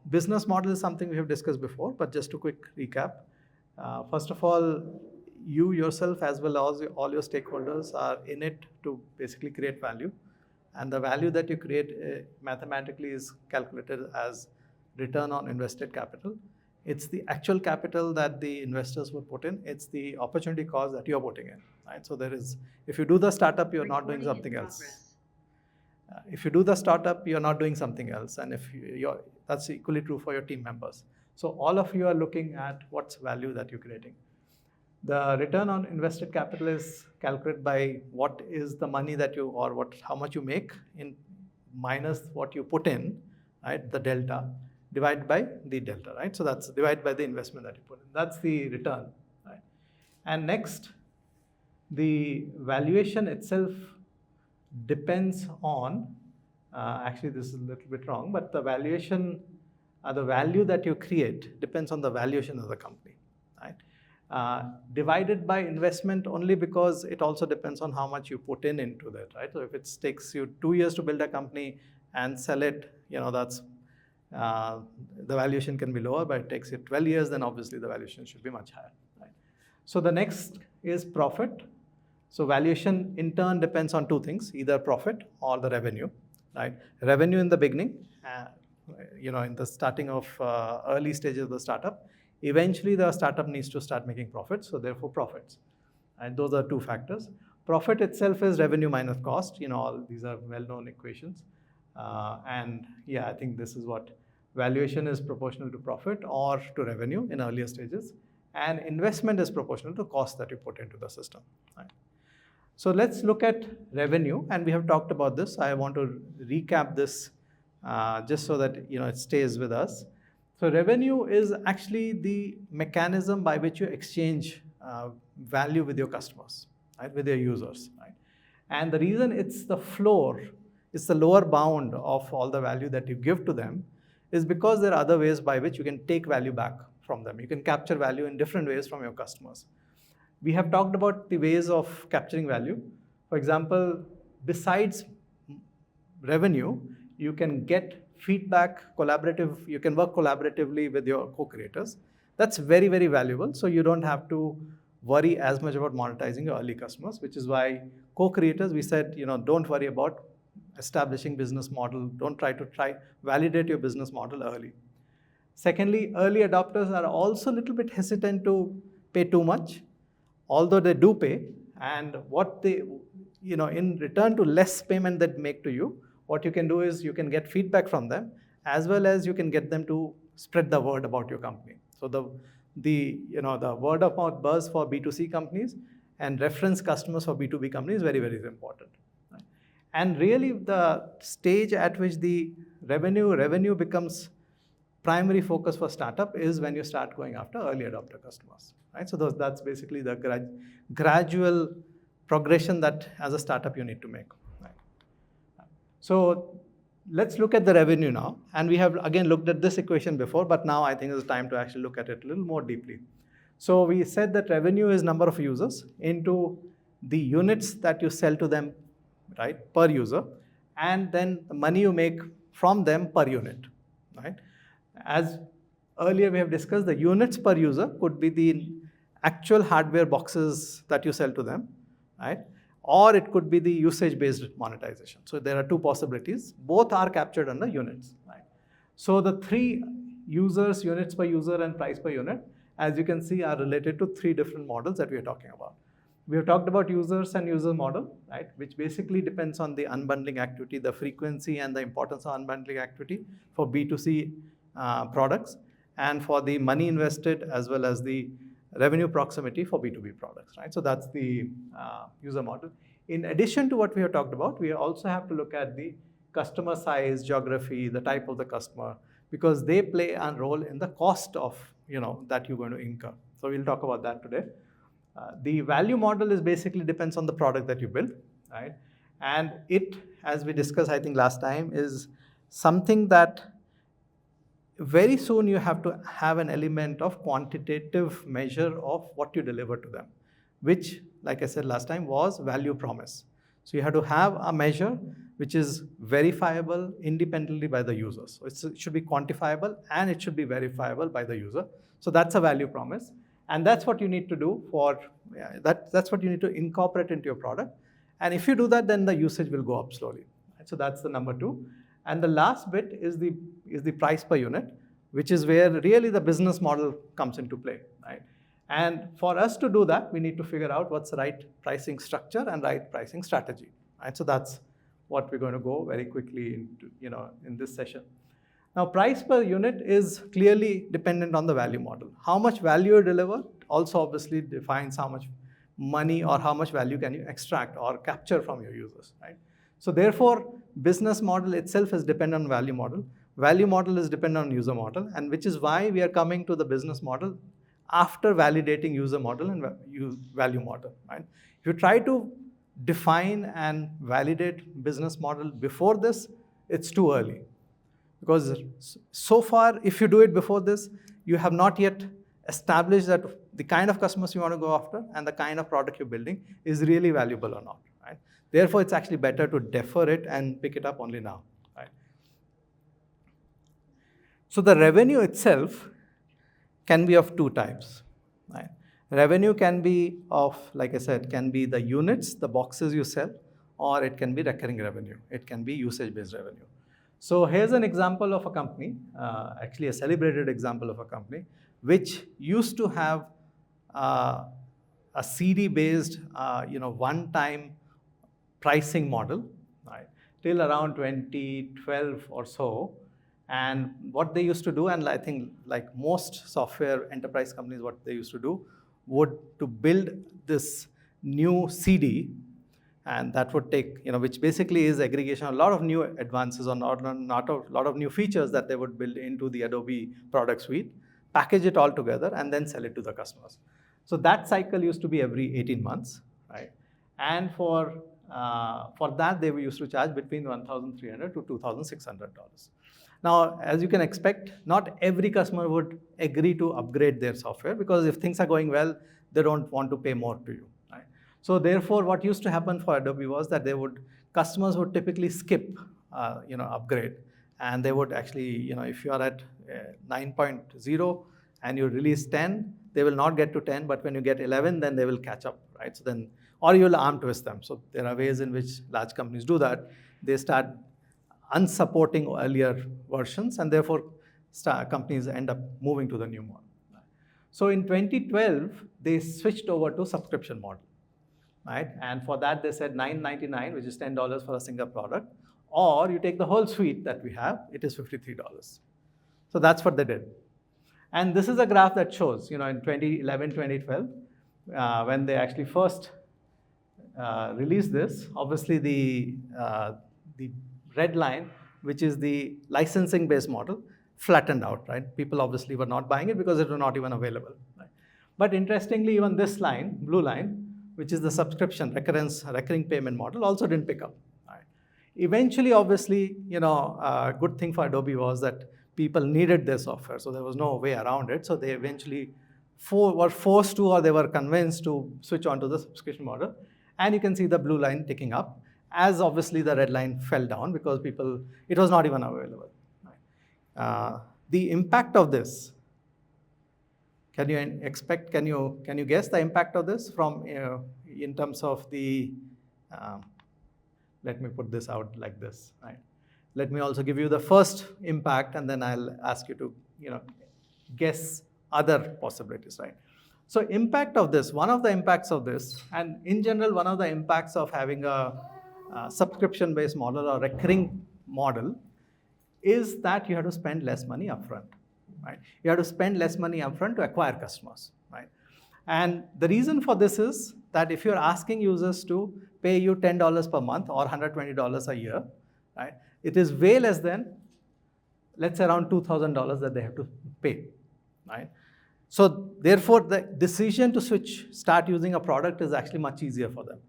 Business model is something we have discussed before, but just a quick recap. First of all, you yourself as well as all your stakeholders are in it to basically create value. And the value that you create mathematically is calculated as return on invested capital. It's the actual capital that the investors would put in. It's the opportunity cost that you're putting in, right? So there is, if you do the startup, you're not doing something else. If you do the startup, you're not doing something else. And if you're, that's equally true for your team members. So all of you are looking at what's value that you're creating. The return on invested capital is calculated by what is the money that you, or what, how much you make in minus what you put in, right? The delta, divided by the delta, right? So that's divided by the investment that you put in. That's the return, right? And next, the valuation itself depends on, actually this is a little bit wrong, but the valuation, the value that you create depends on the valuation of the company, right? Divided by investment only because it also depends on how much you put in into that, right? So if it takes you 2 years to build a company and sell it, you know, that's, the valuation can be lower, but it takes you 12 years, then obviously the valuation should be much higher, right? So the next is profit. So valuation in turn depends on two things, either profit or the revenue, right? Revenue in the beginning, you know, in the starting of early stages of the startup. Eventually the startup needs to start making profits, so therefore profits. And those are two factors. Profit itself is revenue minus cost, you know, all these are well-known equations. And yeah, I think this is what valuation is proportional to profit or to revenue in earlier stages. And investment is proportional to cost that you put into the system, right? So let's look at revenue, and we have talked about this. I want to recap this just so that, you know, it stays with us. So revenue is actually the mechanism by which you exchange value with your customers, right, with your users, right? And the reason it's the floor, it's the lower bound of all the value that you give to them, is because there are other ways by which you can take value back from them. You can capture value in different ways from your customers. We have talked about the ways of capturing value. For example, besides revenue, you can get feedback, you can work collaboratively with your co-creators. That's very, very valuable. So you don't have to worry as much about monetizing your early customers, which is why co-creators, we said, you know, don't worry about establishing business model. Don't try to validate your business model early. Secondly, early adopters are also a little bit hesitant to pay too much, although they do pay. And what they, you know, in return to less payment they make to you, what you can do is you can get feedback from them, as well as you can get them to spread the word about your company. So the you know, the word of mouth buzz for B2C companies and reference customers for B2B companies is very, very important. Right? And really the stage at which the revenue becomes primary focus for startup is when you start going after early adopter customers, right? So that's basically the gradual progression that as a startup you need to make. Right? So let's look at the revenue now. And we have again looked at this equation before, but now I think it's time to actually look at it a little more deeply. So we said that revenue is number of users into the units that you sell to them, right, per user, and then the money you make from them per unit, right? As earlier we have discussed, the units per user could be the actual hardware boxes that you sell to them, right? Or it could be the usage-based monetization. So there are two possibilities. Both are captured under units, right? So the three users, units per user and price per unit, as you can see, are related to three different models that we are talking about. We have talked about users and user model, right, which basically depends on the unbundling activity, the frequency and the importance of unbundling activity for B2C products, and for the money invested as well as the revenue proximity for B2B products, right? So that's the user model. In addition to what we have talked about, we also have to look at the customer size, geography, the type of the customer, because they play a role in the cost of, you know, that you're going to incur. So we'll talk about that today. The value model is basically depends on the product that you build, right? And it, as we discussed, I think last time, is something that very soon you have to have an element of quantitative measure of what you deliver to them, which, like I said last time, was value promise. So you have to have a measure which is verifiable independently by the user. So it should be quantifiable and it should be verifiable by the user. So that's a value promise. And that's what you need to do that's what you need to incorporate into your product. And if you do that, then the usage will go up slowly. So that's the number 2. And the last bit is the price per unit, which is where really the business model comes into play, right? And for us to do that, we need to figure out what's the right pricing structure and right pricing strategy, right? So that's what we're going to go very quickly into, in this session. Now, price per unit is clearly dependent on the value model. How much value you deliver also obviously defines how much money or how much value can you extract or capture from your users, right? So therefore, business model itself is dependent on value model. Value model is dependent on user model, and which is why we are coming to the business model after validating user model and value model, right? If you try to define and validate business model before this, it's too early. Because so far, if you do it before this, you have not yet established that the kind of customers you want to go after and the kind of product you're building is really valuable or not, right? Therefore, it's actually better to defer it and pick it up only now, right? So the revenue itself can be of 2 types, right? Revenue can be of, like I said, can be the units, the boxes you sell, or it can be recurring revenue. It can be usage-based revenue. So here's an example of a company, actually a celebrated example of a company, which used to have a CD-based, one-time pricing model, right, till around 2012 or so. And what they used to do, and I think like most software enterprise companies, what they used to do would to build this new CD, and that would take, which basically is aggregation, a lot of new advances or not a lot of new features that they would build into the Adobe product suite, package it all together, and then sell it to the customers. So that cycle used to be every 18 months, right? And for that, they were used to charge between $1,300 to $2,600. Now, as you can expect, not every customer would agree to upgrade their software, because if things are going well, they don't want to pay more to you, right? So therefore, what used to happen for Adobe was that customers would typically skip, upgrade, and they would actually, if you are at 9.0 and you release 10, they will not get to 10, but when you get 11, then they will catch up, right? So then, or you will arm twist them. So there are ways in which large companies do that. They start unsupporting earlier versions, and therefore companies end up moving to the new model. So in 2012, they switched over to subscription model, right? And for that, they said $9.99, which is $10 for a single product, or you take the whole suite that we have, it is $53. So that's what they did. And this is a graph that shows, in 2011, 2012, when they actually first released this, obviously the red line, which is the licensing-based model, flattened out, right? People obviously were not buying it because it was not even available, right? But interestingly, even this line, blue line, which is the subscription recurring payment model, also didn't pick up, right? Eventually, obviously, a good thing for Adobe was that people needed their software, so there was no way around it. So they eventually were forced to, or they were convinced to switch on to the subscription model. And you can see the blue line ticking up, as obviously the red line fell down because it was not even available. The impact of this, can you guess the impact of this from, in terms of the, let me put this out like this, right? Let me also give you the first impact, and then I'll ask you to, guess other possibilities, right? So impact of this, one of the impacts of this, and in general, one of the impacts of having a subscription-based model or recurring model is that you have to spend less money upfront, right? You have to spend less money upfront to acquire customers, right? And the reason for this is that if you're asking users to pay you $10 per month or $120 a year, right, it is way less than, let's say, around $2,000 that they have to pay, right? So therefore, the decision to start using a product is actually much easier for them,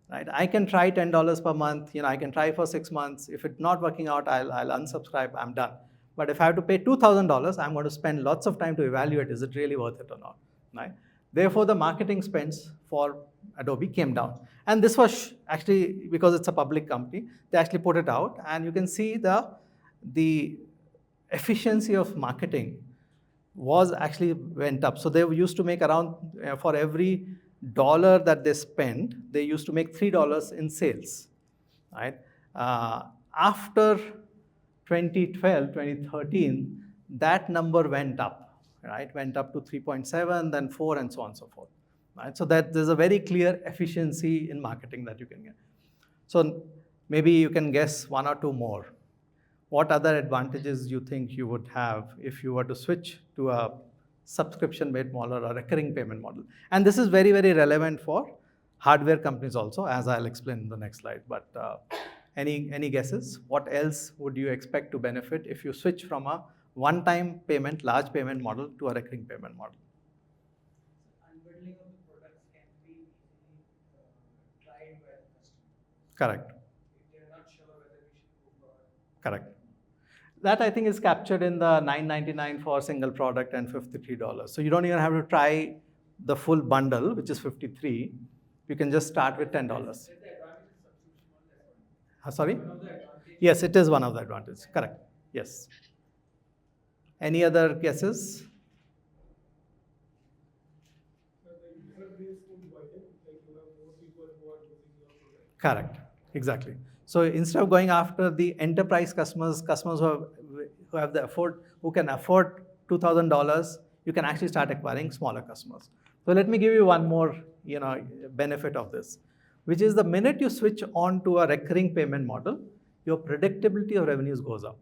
right? I can try $10 per month, I can try for 6 months. If it's not working out, I'll unsubscribe, I'm done. But if I have to pay $2,000, I'm going to spend lots of time to evaluate, is it really worth it or not, right? Therefore, the marketing spends for Adobe came down. And this was actually, because it's a public company, they actually put it out, and you can see the efficiency of marketing was actually went up. So they used to make around, for every dollar that they spend, they used to make $3 in sales, right? After 2012, 2013, that number went up, right? Went up to 3.7, then 4, and so on and so forth, right? So that there's a very clear efficiency in marketing that you can get. So maybe you can guess one or two more. What other advantages you think you would have if you were to switch to a subscription-based model or a recurring payment model? And this is very, very relevant for hardware companies also, as I'll explain in the next slide. But any guesses? What else would you expect to benefit if you switch from a one-time payment, large payment model to a recurring payment model? Unbundling of the products can be easily tried by the customer. Correct. If they are not sure whether we should go for. Correct. That I think is captured in the $9.99 for a single product and $53. So you don't even have to try the full bundle, which is $53. You can just start with $10. Is the advantage of subscription model as well? Sorry? One of the advantages. Yes, it is one of the advantages. Correct. Yes. Any other guesses? So the user base would widen, like you have more people who are using your product. Correct. Exactly. So instead of going after the enterprise customers who have the afford, who can afford $2,000, you can actually start acquiring smaller customers. So let me give you one more, benefit of this, which is the minute you switch on to a recurring payment model, your predictability of revenues goes up,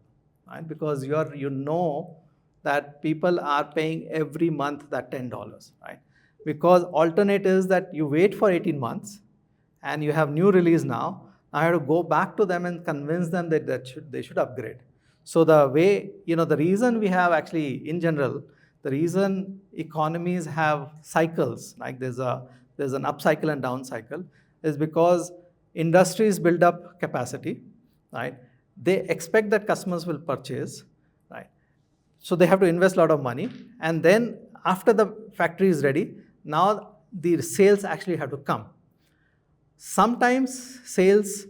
right? Because you know that people are paying every month that $10, right? Because alternate is that you wait for 18 months and you have new release now. I have to go back to them and convince them that they should upgrade. So the way, the reason we have actually, in general, the reason economies have cycles, like there's an up cycle and down cycle, is because industries build up capacity, right? They expect that customers will purchase, right? So they have to invest a lot of money. And then after the factory is ready, now the sales actually have to come. Sometimes sales,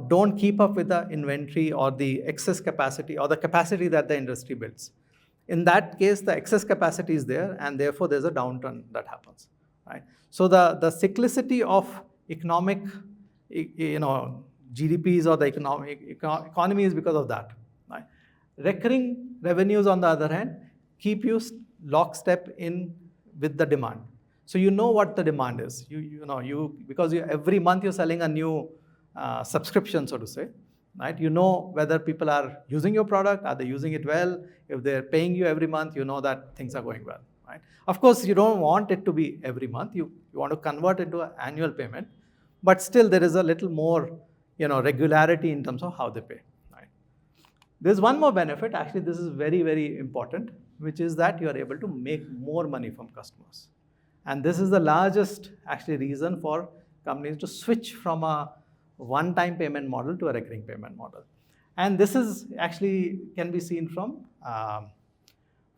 don't keep up with the inventory or the excess capacity or the capacity that the industry builds. In that case, the excess capacity is there, and therefore there's a downturn that happens, right? So the cyclicity of economic, GDPs or the economy is because of that, right? Recurring revenues, on the other hand, keep you lockstep in with the demand. So you know what the demand is. Because every month you're selling a new subscription, so to say, right? You know whether people are using your product, are they using it well? If they're paying you every month, you know that things are going well, right? Of course, you don't want it to be every month. You want to convert it to an annual payment, but still there is a little more, regularity in terms of how they pay, right? There's one more benefit. Actually, this is very, very important, which is that you are able to make more money from customers. And this is the largest actually reason for companies to switch from a one-time payment model to a recurring payment model. And this is actually can be seen from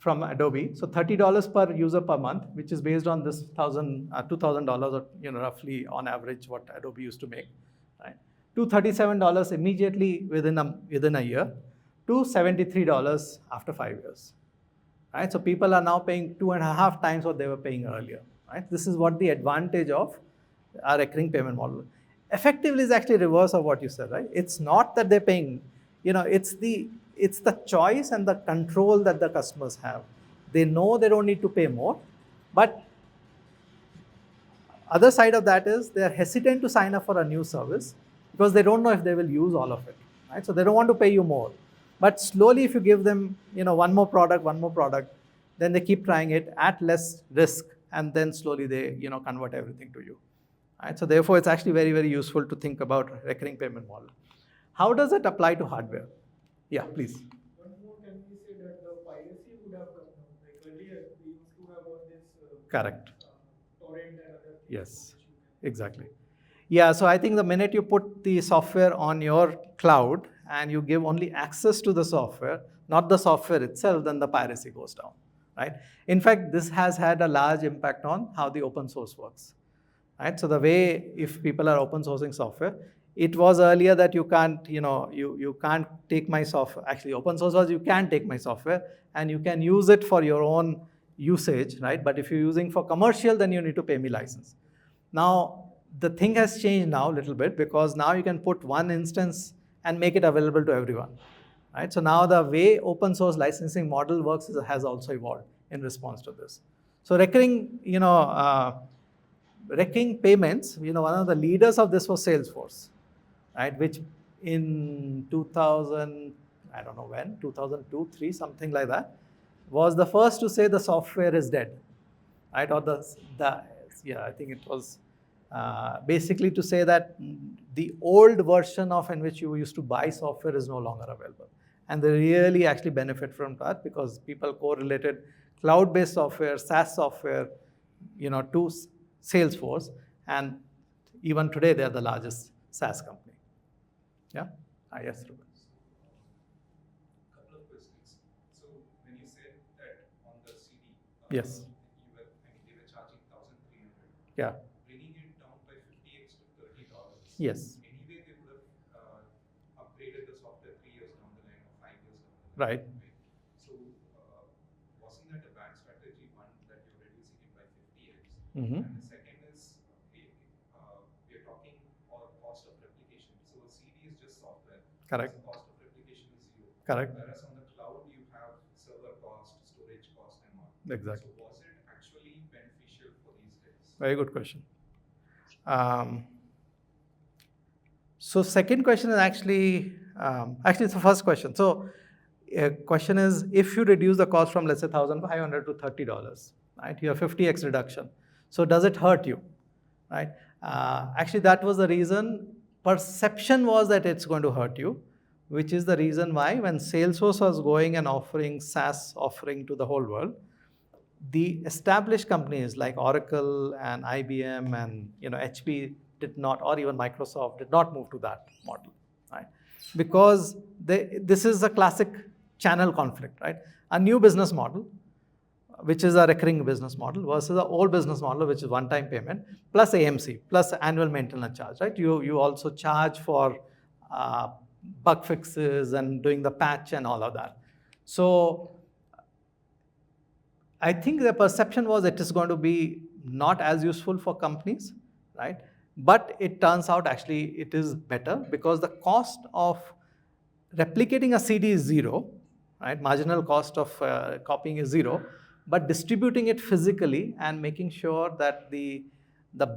Adobe. So $30 per user per month, which is based on this $2,000 or roughly on average what Adobe used to make, right? To $37 immediately within a year, to $73 after 5 years, right? So people are now paying 2.5 times what they were paying earlier, right? This is what the advantage of a recurring payment model. Effectively is actually reverse of what you said, right? It's not that they're paying, it's the choice and the control that the customers have. They know they don't need to pay more, but other side of that is they're hesitant to sign up for a new service because they don't know if they will use all of it, right? So they don't want to pay you more. But slowly, if you give them, one more product, then they keep trying it at less risk, and then slowly they, convert everything to you. Right? So therefore, it's actually very, very useful to think about recurring payment model. How does it apply to hardware? Yeah, please. One more, can we say that the piracy would have come down? Like earlier, we used to have all this Correct. Torrent and other things. Yes, exactly. Yeah, so I think the minute you put the software on your cloud and you give only access to the software, not the software itself, then the piracy goes down, right? In fact, this has had a large impact on how the open source works. right? So the way, if people are open sourcing software, it was earlier that you can't, you can't take my software. Actually, open source was you can take my software and you can use it for your own usage, right? But if you're using for commercial, then you need to pay me license. Now, the thing has changed now a little bit, because now you can put one instance and make it available to everyone, right? So now the way open source licensing model works has also evolved in response to this. So recurring payments, one of the leaders of this was Salesforce, right? Which in 2000, I don't know when, 2002, 3, something like that, was the first to say the software is dead, right? Or I think it was basically to say that the old version of in which you used to buy software is no longer available. And they really actually benefit from that, because people correlated cloud-based software, SaaS software, to Salesforce, and even today they are the largest SaaS company. Yeah? Yes, Ruben. Couple of questions. So when you said that on the CD, Yes. they were charging 1,300. Yeah. Bringing it down by 50x to $30. Yes. Anyway, they would have upgraded the software 3 years down the line or 5 years down the line. Right. So wasn't that a bad strategy? One, that you're reducing it by 50x. Mm-hmm. And the second is we're talking cost of replication. So a CD is just software. Correct. So cost of replication is zero. Correct. Whereas on the cloud, you have server cost, storage cost, and all. Exactly. So was it actually beneficial for these guys? Very good question. So second question is actually it's the first question. So question is, if you reduce the cost from, let's say, $1,500 to $30, right? You have 50x reduction. So does it hurt you, right? Actually, that was the reason. Perception was that it's going to hurt you, which is the reason why when Salesforce was going and offering SaaS offering to the whole world, the established companies like Oracle and IBM and HP did not, or even Microsoft did not move to that model, right? Because this is a classic channel conflict, right? A new business model, which is a recurring business model, versus the old business model, which is one-time payment plus AMC plus annual maintenance charge, right? You also charge for bug fixes and doing the patch and all of that. So I think the perception was it is going to be not as useful for companies, right? But it turns out actually it is better, because the cost of replicating a CD is zero, right? Marginal cost of copying is zero, but distributing it physically and making sure that the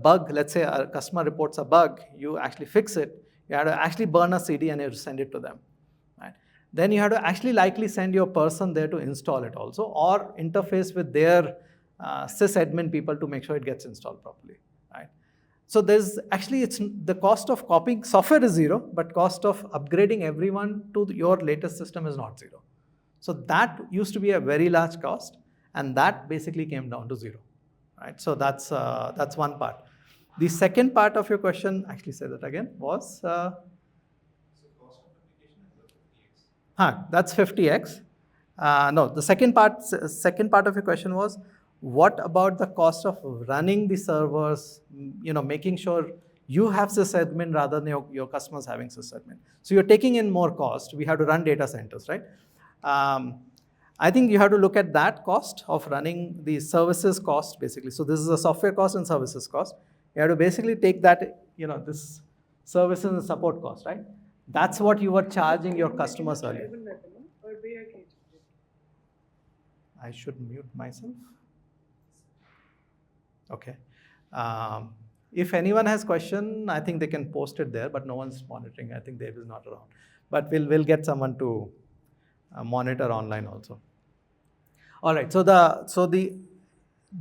bug, let's say a customer reports a bug, you actually fix it, you have to actually burn a CD and you have to send it to them, right? Then you have to actually likely send your person there to install it also, or interface with their sysadmin people to make sure it gets installed properly, right? So there's actually, it's the cost of copying software is zero, but cost of upgrading everyone to your latest system is not zero. So that used to be a very large cost, and that basically came down to zero, right? So that's one part. The second part of your question, actually say that again, was? So cost of replication is 50x. That's 50x. No, the second part of your question was, what about the cost of running the servers, making sure you have sysadmin rather than your customers having sysadmin. So you're taking in more cost. We have to run data centers, right? I think you have to look at that cost of running the services cost, basically. So this is a software cost and services cost. You have to basically take that, this services and support cost, right? That's what you were charging your customers earlier. I should mute myself. Okay. If anyone has question, I think they can post it there, but no one's monitoring. I think Dave is not around. But we'll get someone to monitor online also. All right. So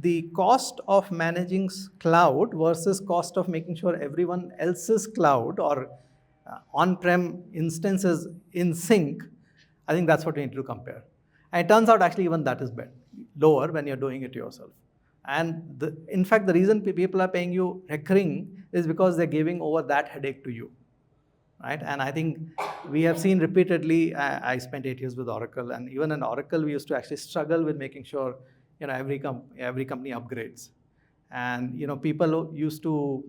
the cost of managing cloud versus cost of making sure everyone else's cloud or on-prem instances in sync, I think that's what we need to compare. And it turns out actually even that is lower when you're doing it yourself. And in fact, the reason people are paying you recurring is because they're giving over that headache to you, right? And I think we have seen repeatedly, I spent 8 years with Oracle, and even in Oracle, we used to actually struggle with making sure every company upgrades. And people used to,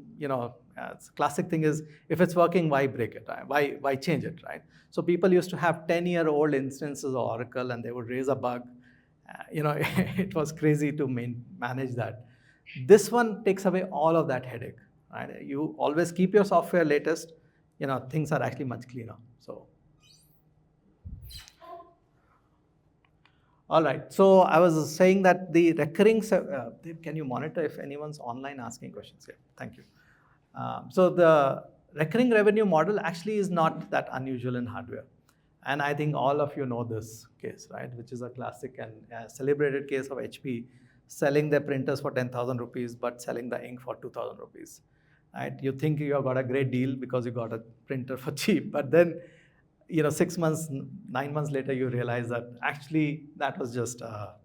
classic thing is, if it's working, why break it, right? Why change it, right? So people used to have 10-year-old instances of Oracle, and they would raise a bug. It was crazy to manage that. This one takes away all of that headache, right? You always keep your software latest. Things are actually much cleaner. So, all right. So I was saying that the recurring. Can you monitor if anyone's online asking questions? Yeah, thank you. So the recurring revenue model actually is not that unusual in hardware. And I think all of you know this case, right? Which is a classic and celebrated case of HP selling their printers for 10,000 rupees, but selling the ink for 2,000 rupees, right? You think you have got a great deal because you got a printer for cheap, but then 6 months, 9 months later, you realize that actually that was just a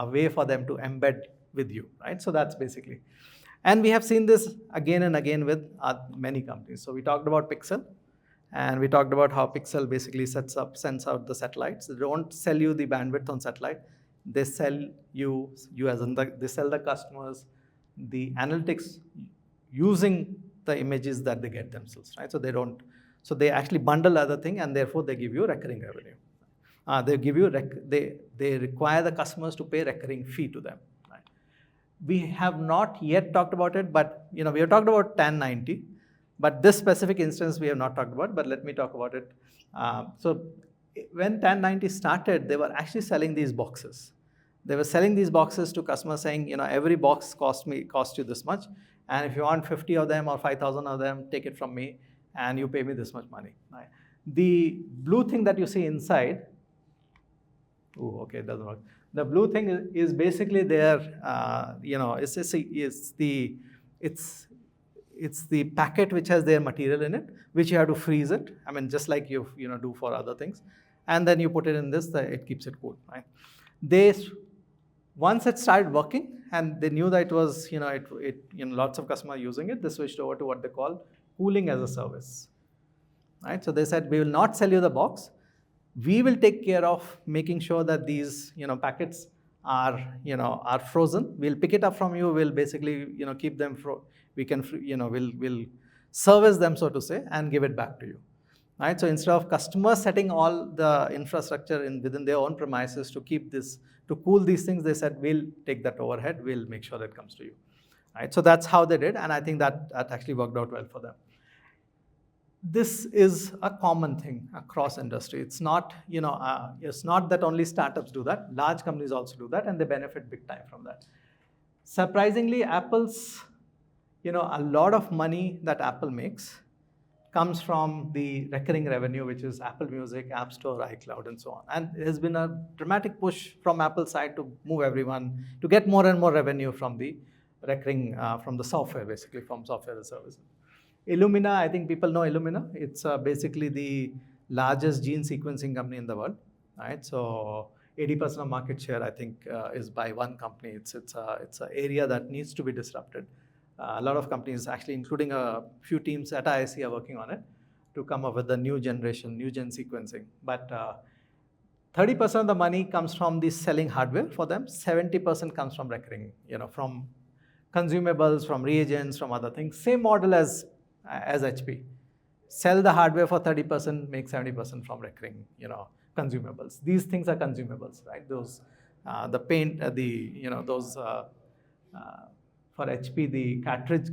way for them to embed with you, right? So that's basically, and we have seen this again and again with many companies. So we talked about Pixel, and we talked about how Pixel basically sends out the satellites. They don't sell you the bandwidth on satellite. They sell you as in they sell the customers the analytics using the images that they get themselves, right? So they don't, so they actually bundle other thing, and therefore they give you recurring revenue. They give you they require the customers to pay recurring fee to them. Right? We have not yet talked about it, but we have talked about 1090, but this specific instance we have not talked about. But let me talk about it. So when 1090 started, they were actually selling these boxes. They were selling these boxes to customers, saying, every box cost you this much, and if you want 50 of them or 5,000 of them, take it from me, and you pay me this much money. Right? The blue thing that you see inside, oh, okay, it doesn't work. The blue thing is basically their, it's the packet which has their material in it, which you have to freeze it. I mean, just like you do for other things, and then you put it in this. It keeps it cool, right? Once it started working, and they knew that it was, lots of customers using it, they switched over to what they call cooling as a service, right? So they said, we will not sell you the box. We will take care of making sure that these, packets are frozen. We'll pick it up from you. We'll basically, keep them we'll service them, so to say, and give it back to you. Right? So instead of customers setting all the infrastructure within their own premises to keep this, to cool these things, they said, we'll take that overhead, we'll make sure it comes to you. Right? So that's how they did, and I think that actually worked out well for them. This is a common thing across industry. It's not, it's not that only startups do that. Large companies also do that, and they benefit big time from that. Surprisingly, Apple's, a lot of money that Apple makes comes from the recurring revenue, which is Apple Music, App Store, iCloud, and so on. And there's been a dramatic push from Apple's side to move everyone to get more and more revenue from the recurring, from the software, basically from software as a service. Illumina, I think people know Illumina. It's basically the largest gene sequencing company in the world, right? So 80% of market share, I think, is by one company. It's an area that needs to be disrupted. A lot of companies, actually, including a few teams at IIC, are working on it to come up with the new generation, new gen sequencing. But 30% of the money comes from the selling hardware for them. 70% comes from recurring, from consumables, from reagents, from other things. Same model as HP. Sell the hardware for 30%, make 70% from recurring, consumables. These things are consumables, right? Those, the paint, those. For HP, the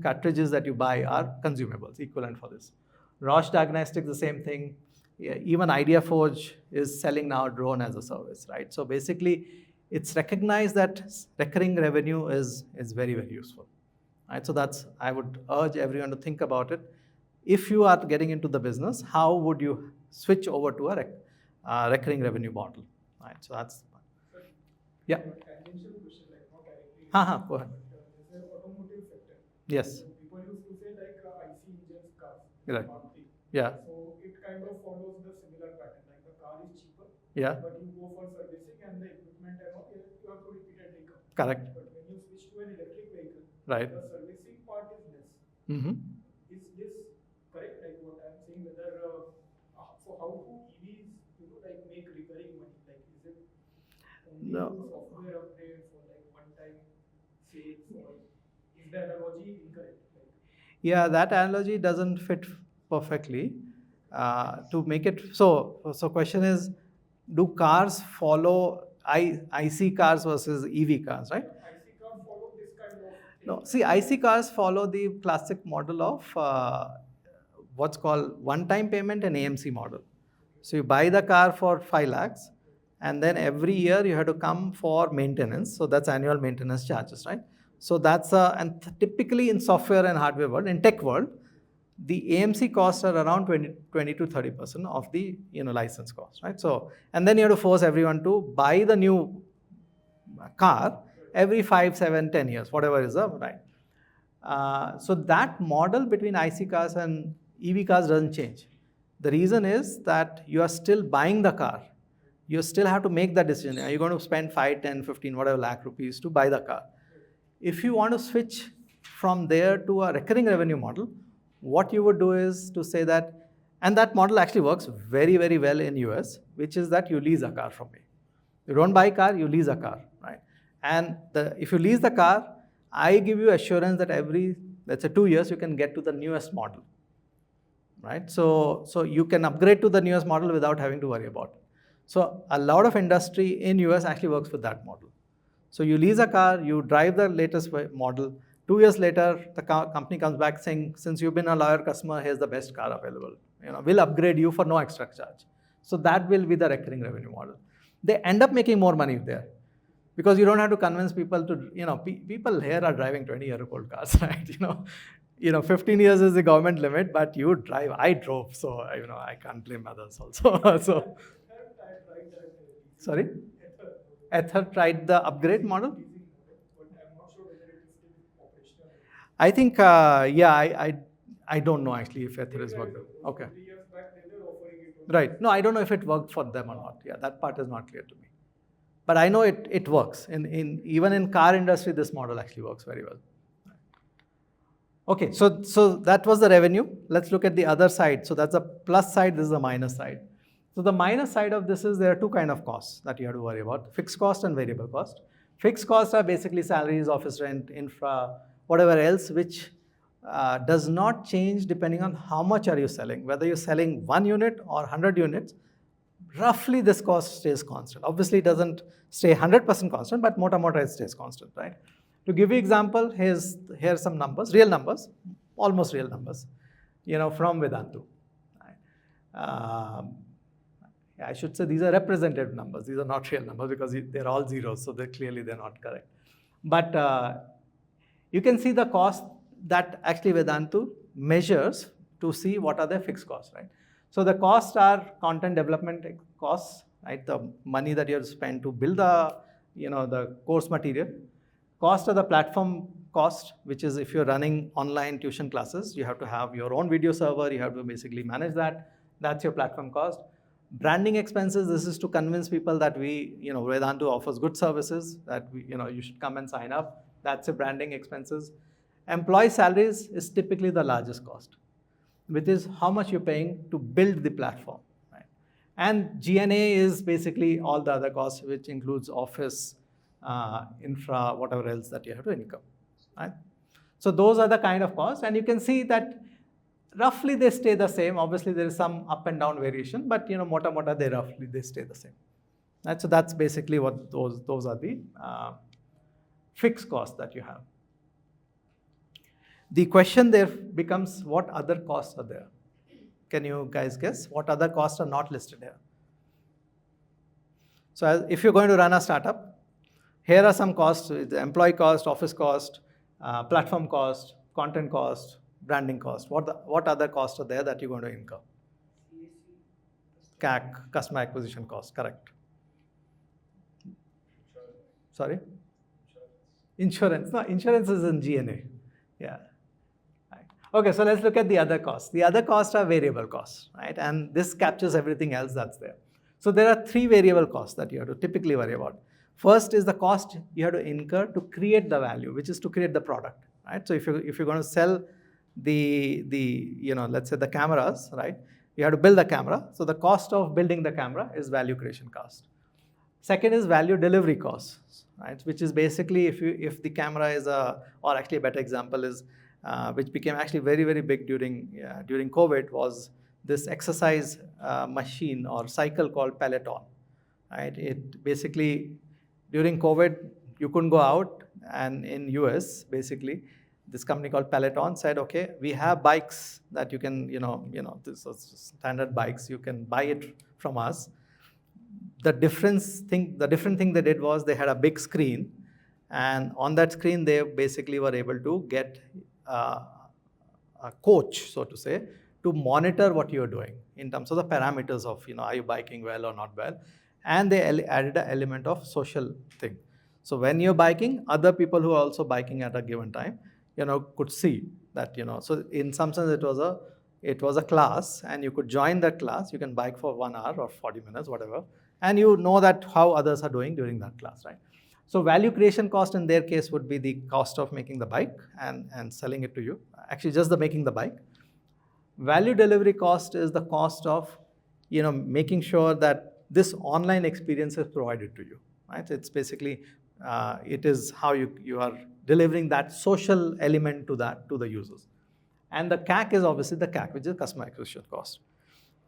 cartridges that you buy are consumables, equivalent for this. Roche Diagnostics, the same thing. Yeah, even IdeaForge is selling now drone as a service, right? So basically, it's recognized that recurring revenue is very, very useful. Right? So I would urge everyone to think about it. If you are getting into the business, how would you switch over to a recurring revenue model? Right? So that's, yeah. Tangential question, like not directly. Go ahead. There's an automotive sector. Yes. So people used to say like IC engines cars. Right. Maruti. Yeah. So it kind of follows the similar pattern. Like the car is cheaper. Yeah. But you go for servicing and the equipment and all, you have to repeatedly come. Correct. But when you switch to an electric vehicle, right, the servicing part is less. Mm-hmm. Is this correct? Like what I'm saying, whether so how do EVs, like make recurring money? Like is it only No. software upgrade for like one-time sales, or the analogy incorrect? Like, Yeah, that analogy doesn't fit perfectly. To make it so, question is, do cars follow IC cars versus EV cars, right? IC car follow this kind of thing. No, see, IC cars follow the classic model of what's called one-time payment and AMC model. So you buy the car for 5 lakhs, and then every year you have to come for maintenance. So that's annual maintenance charges, right? So that's typically in software and hardware world, in tech world, the AMC costs are around 20 to 30% of the license cost, right? So, and then you have to force everyone to buy the new car every 5, 7, 10 years, whatever is the right. So that model between IC cars and EV cars doesn't change. The reason is that you are still buying the car. You still have to make that decision. Are you going to spend 5, 10, 15, whatever lakh rupees to buy the car? If you want to switch from there to a recurring revenue model, what you would do is to say that, and that model actually works very, very well in US, which is that you lease a car from me. You don't buy a car, you lease a car, right? And if you lease the car, I give you assurance that every, let's say 2 years, you can get to the newest model, right? So you can upgrade to the newest model without having to worry about it. So a lot of industry in US actually works with that model. So you lease a car, you drive the latest model. 2 years later, the company comes back saying, since you've been a loyal customer, here's the best car available. We'll upgrade you for no extra charge. So that will be the recurring revenue model. They end up making more money there because you don't have to convince people to, people here are driving 20-year-old cars, right? 15 years is the government limit, but you drive. I drove, so I can't blame others also. So, sorry, Ether tried the upgrade model. But I'm not sure whether it is still operational. I think, I don't know actually if Ether is working. Okay. 3 years back, they were offering it. Right. No, I don't know if it worked for them or not. Yeah, that part is not clear to me. But I know it works. Even in car industry, this model actually works very well. Okay, so that was the revenue. Let's look at the other side. So that's the plus side, this is the minus side. So the minus side of this is there are two kind of costs that you have to worry about, fixed cost and variable cost. Fixed costs are basically salaries, office rent, infra, whatever else, which does not change depending on how much are you selling. Whether you're selling 1 unit or 100 units, roughly this cost stays constant. Obviously, it doesn't stay 100% constant, but mota it stays constant, right? To give you example, here's some numbers, real numbers, almost real numbers, from Vedantu. Right? I should say these are representative numbers. These are not real numbers because they're all zeros, so they're not correct. But you can see the cost that actually Vedantu measures to see what are their fixed costs, right? So the costs are content development costs, right? The money that you have to spend to build the course material. Cost of the platform cost, which is if you're running online tuition classes, you have to have your own video server, you have to basically manage that. That's your platform cost. Branding expenses, this is to convince people that Vedantu offers good services, that you should come and sign up. That's your branding expenses. Employee salaries is typically the largest cost, which is how much you're paying to build the platform, right? And G&A is basically all the other costs, which includes office, infra, whatever else that you have to incur, right? So those are the kind of costs, and you can see that roughly they stay the same. Obviously, there is some up and down variation, but mota they stay the same. Right? So that's basically what those are the fixed costs that you have. The question there becomes, what other costs are there? Can you guys guess what other costs are not listed here? So if you're going to run a startup, here are some costs: the employee cost, office cost, platform cost, content cost, branding cost. What other costs are there that you're going to incur? CAC, customer acquisition cost, correct. Sorry? Insurance. No, insurance is in G&A. Yeah. Right. Okay, so let's look at the other costs. The other costs are variable costs, right? And this captures everything else that's there. So there are 3 variable costs that you have to typically worry about. First is the cost you have to incur to create the value, which is to create the product, right? So if you're going to sell let's say the cameras, right? You have to build the camera. So the cost of building the camera is value creation cost. Second is value delivery costs, right? Which is basically if the camera is or actually a better example is, which became actually very, very big during COVID, was this exercise machine or cycle called Peloton, right? It basically, during COVID, you couldn't go out, and in US, basically, this company called Peloton said, okay, we have bikes that you can, this is standard bikes, you can buy it from us. The different thing they did was they had a big screen, and on that screen they basically were able to get a coach, so to say, to monitor what you're doing in terms of the parameters of, are you biking well or not well, and they added an element of social thing. So when you're biking, other people who are also biking at a given time, could see that, so in some sense it was a class, and you could join that class. You can bike for 1 hour or 40 minutes, whatever, and you know that how others are doing during that class, right? So value creation cost in their case would be the cost of making the bike and selling it to you. Actually, just the making the bike. Value delivery cost is the cost of, making sure that this online experience is provided to you, right? It's basically, it is how you are delivering that social element to the users. And the CAC is obviously the CAC, which is customer acquisition cost,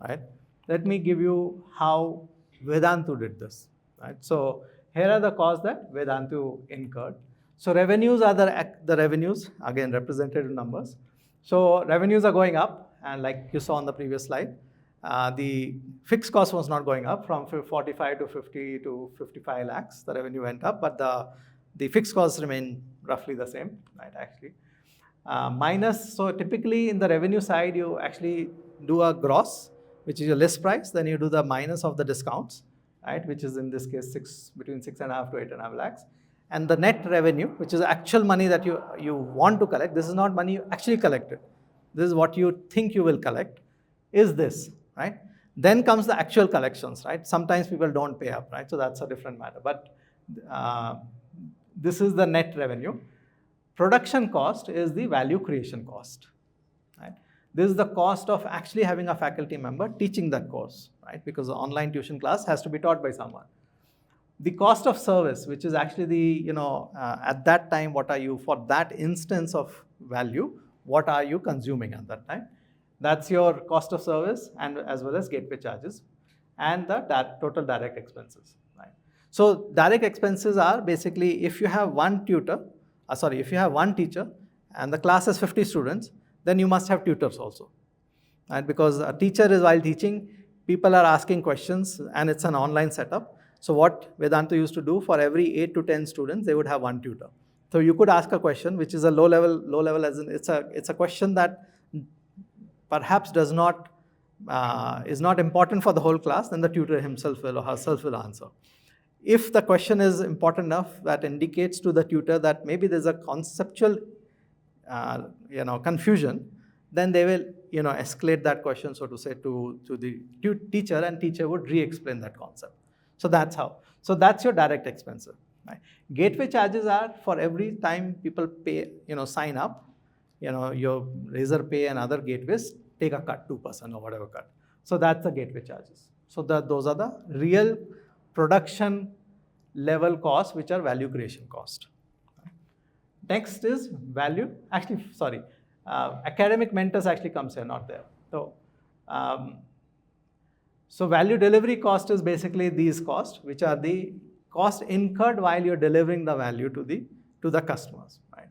right? Let me give you how Vedantu did this, right? So here are the costs that Vedantu incurred. So revenues are the revenues, again represented in numbers. So revenues are going up, and like you saw on the previous slide, the fixed cost was not going up from 45 to 50 to 55 lakhs. The revenue went up, but the fixed costs remain roughly the same, right, actually. Minus, so typically in the revenue side, you actually do a gross, which is your list price, then you do the minus of the discounts, right, which is in this case between 6.5 to 8.5 lakhs. And the net revenue, which is actual money that you want to collect, this is not money you actually collected. This is what you think you will collect, is this, right? Then comes the actual collections, right? Sometimes people don't pay up, right? So that's a different matter. But this is the net revenue. Production cost is the value creation cost, right? This is the cost of actually having a faculty member teaching that course, right? Because the online tuition class has to be taught by someone. The cost of service, which is actually the, at that time, what are you, for that instance of value, what are you consuming at that time? That's your cost of service, and as well as gateway charges, and the total direct expenses, right? So direct expenses are basically, if you have one teacher, and the class has 50 students, then you must have tutors also, right? Because a teacher is, while teaching, people are asking questions, and it's an online setup. So what Vedantu used to do, for every 8 to 10 students, they would have one tutor. So you could ask a question which is a low level as in it's a question that perhaps is not important for the whole class, then the tutor himself will or herself will answer. If the question is important enough, that indicates to the tutor that maybe there's a conceptual confusion, then they will escalate that question, so to say, to the teacher, and teacher would re-explain that concept. So that's how. So that's your direct expense. Right? Gateway charges are for every time people pay, sign up, your Razorpay and other gateways take a cut, 2% or whatever cut. So that's the gateway charges. So those are the real production level costs, which are value creation cost. Next is value. Actually, sorry, academic mentors actually comes here, not there. So value delivery cost is basically these costs, which are the cost incurred while you're delivering the value to the customers, right?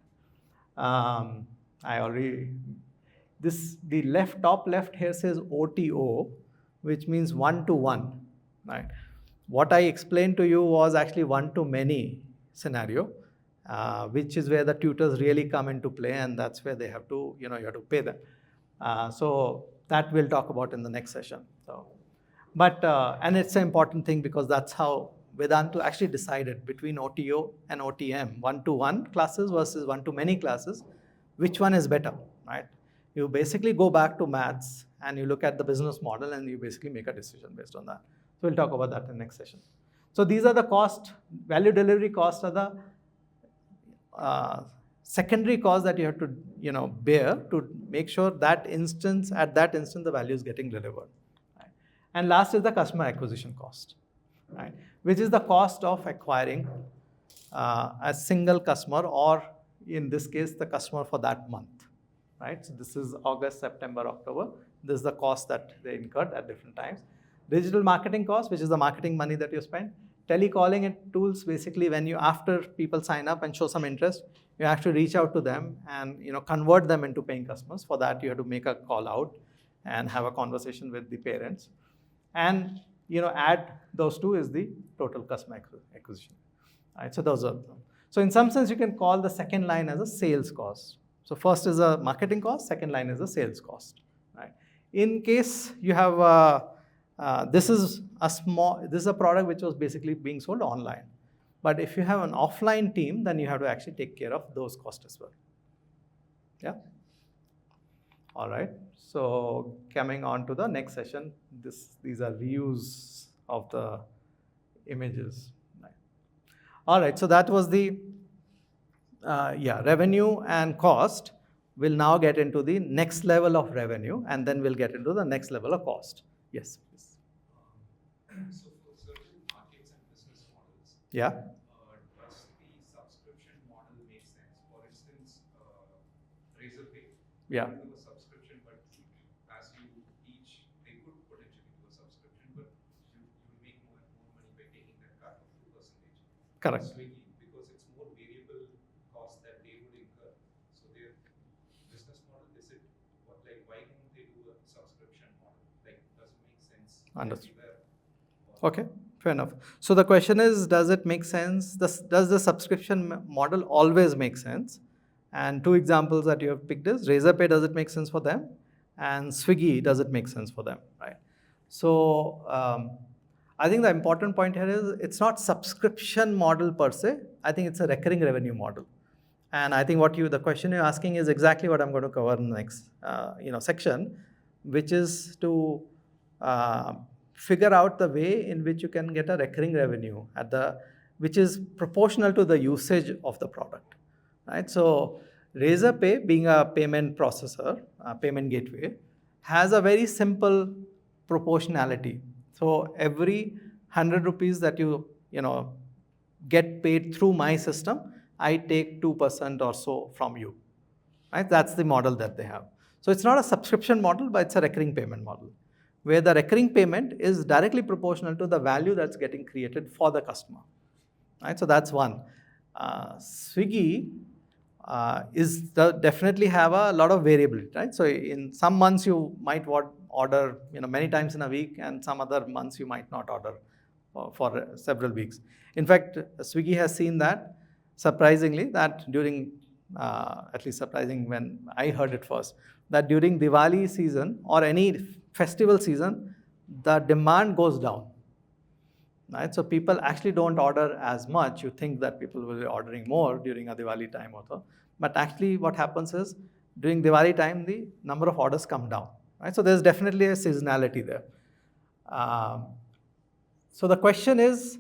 The top left here says OTO, which means one-to-one, right? What I explained to you was actually one-to-many scenario, which is where the tutors really come into play, and that's where they have to, you have to pay them. So that we'll talk about in the next session. And it's an important thing, because that's how Vedantu actually decided between OTO and OTM, one-to-one classes versus one-to-many classes, which one is better, right? You basically go back to maths and you look at the business model, and you basically make a decision based on that. So we'll talk about that in the next session. So these are the value delivery costs are the secondary costs that you have to bear to make sure at that instance the value is getting delivered. Right? And last is the customer acquisition cost. right? Which is the cost of acquiring a single customer, or in this case, the customer for that month, right? So this is August, September, October. This is the cost that they incurred at different times. Digital marketing cost, which is the marketing money that you spend. Telecalling and tools, basically when you, after people sign up and show some interest, you actually reach out to them and convert them into paying customers. For that, you have to make a call out and have a conversation with the parents. And add those two is the total customer acquisition. Right, so those are them. So in some sense, you can call the second line as a sales cost. So first is a marketing cost, second line is a sales cost. Right. In case you have this is a product which was basically being sold online. But if you have an offline team, then you have to actually take care of those costs as well. Yeah. All right. So coming on to the next session, these are views of the images. All right, so that was the revenue and cost. We'll now get into the next level of revenue, and then we'll get into the next level of cost. Yes, please. So for certain markets and business models, Yeah. Does the subscription model make sense? For instance, Razorpay. Yeah. Do a subscription, but as you each, they could potentially do a subscription, but you make more money by taking that cut of 2%. Correct. Swiggy, because it's more variable cost that they would incur. So their business model, is it like, why don't they do a subscription model? Like, does it make sense? Understood. everywhere? Okay, fair enough. So the question is, does it make sense? Does the subscription model always make sense? And two examples that you have picked is Razorpay, does it make sense for them? And Swiggy, does it make sense for them, right? So I think the important point here is it's not subscription model per se. I think it's a recurring revenue model. And I think the question you're asking is exactly what I'm going to cover in the next section, which is to figure out the way in which you can get a recurring revenue which is proportional to the usage of the product, right? So Razorpay, being a payment processor, payment gateway, has a very simple proportionality. So every 100 rupees that you get paid through my system, I take 2% or so from you, right? That's the model that they have. So it's not a subscription model, but it's a recurring payment model, where the recurring payment is directly proportional to the value that's getting created for the customer, right? So that's one. Swiggy definitely have a lot of variability, right? So in some months you might order many times in a week, and some other months you might not order for several weeks. In fact, Swiggy has seen that, surprisingly, that during, at least surprising when I heard it first, that during Diwali season or any festival season, the demand goes down, right? So people actually don't order as much. You think that people will be ordering more during a Diwali time or so, but actually what happens is during Diwali time, the number of orders come down, right? So there's definitely a seasonality there. So the question is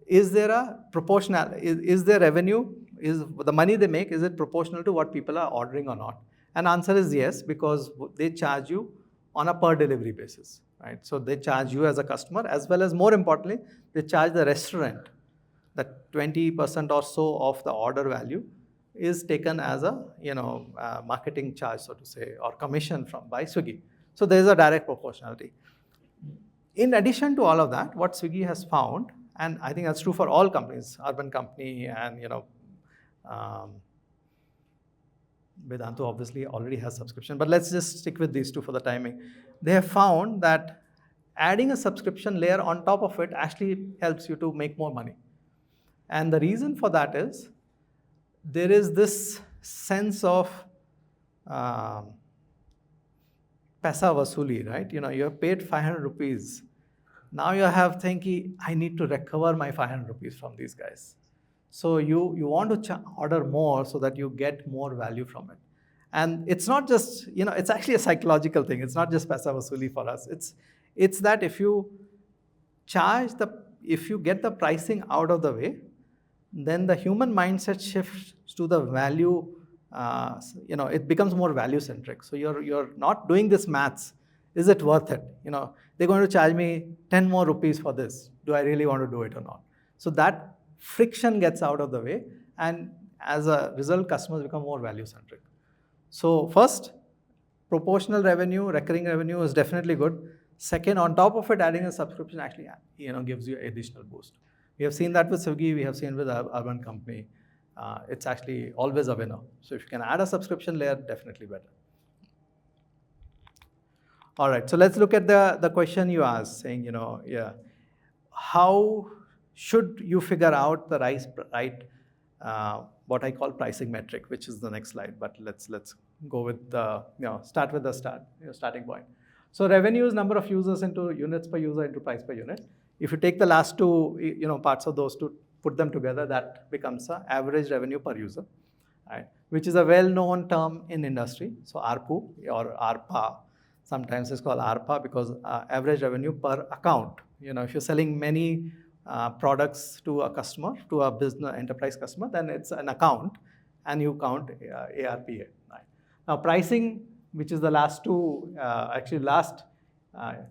there a proportional, is their revenue, is the money they make, is it proportional to what people are ordering or not? And answer is yes, because they charge you on a per delivery basis, right? So they charge you as a customer, as well as, more importantly, they charge the restaurant. That 20% or so of the order value is taken as a marketing charge, so to say, or commission by Swiggy. So there is a direct proportionality. In addition to all of that, what Swiggy has found, and I think that's true for all companies, Urban Company and Vedantu obviously already has subscription, but let's just stick with these two for the timing. They have found that adding a subscription layer on top of it actually helps you to make more money. And the reason for that is there is this sense of paisa vasuli, right? You have paid 500 rupees. Now you have thinking, I need to recover my 500 rupees from these guys. So you want to order more so that you get more value from it. And it's not just, it's actually a psychological thing. It's not just paisa vasuli for us. It's that if you get the pricing out of the way, then the human mindset shifts to the value, it becomes more value centric. So you're not doing this maths. Is it worth it? They're going to charge me 10 more rupees for this. Do I really want to do it or not? So that friction gets out of the way, and as a result, customers become more value centric. So first, proportional revenue, recurring revenue is definitely good. Second, on top of it, adding a subscription actually gives you additional boost. We have seen that with Swiggy, we have seen with Urban Company. It's actually always a winner. So if you can add a subscription layer, definitely better. All right, so let's look at the question you asked, saying, how should you figure out the right what I call pricing metric, which is the next slide. But let's go with start with the starting point. So revenue is number of users into units per user into price per unit. If you take the last two parts of those two, put them together, that becomes the average revenue per user, right? Which is a well-known term in industry. So ARPU or ARPA, sometimes it's called ARPA because average revenue per account. If you're selling many products to a customer, to a business enterprise customer, then it's an account, and you count ARPA. Right? Now pricing, which is the last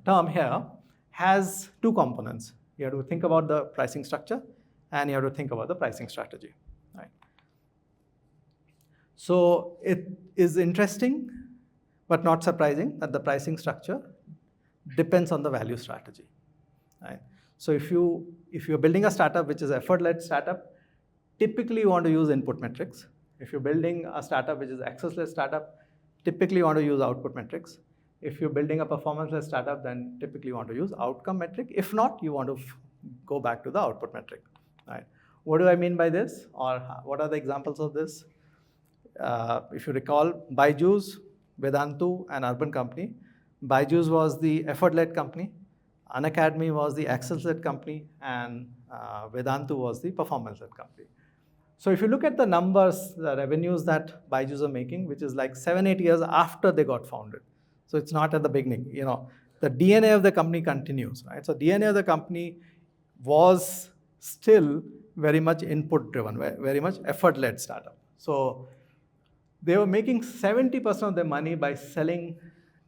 term here, has two components. You have to think about the pricing structure, and you have to think about the pricing strategy. Right? So it is interesting, but not surprising, that the pricing structure depends on the value strategy. Right? So if you're building a startup which is effort-led startup, typically you want to use input metrics. If you're building a startup which is access-led startup, typically you want to use output metrics. If you're building a performance-led startup, then typically you want to use outcome metric. If not, you want to go back to the output metric. Right? What do I mean by this? Or what are the examples of this? If you recall, Byju's, Vedantu, and Urban Company. Byju's was the effort-led company. Unacademy was the access-led company, and Vedantu was the performance-led company. So if you look at the numbers, the revenues that Byju's are making, which is like 7-8 years after they got founded. So it's not at the beginning. The DNA of the company continues, right? So DNA of the company was still very much input-driven, very much effort-led startup. So they were making 70% of their money by selling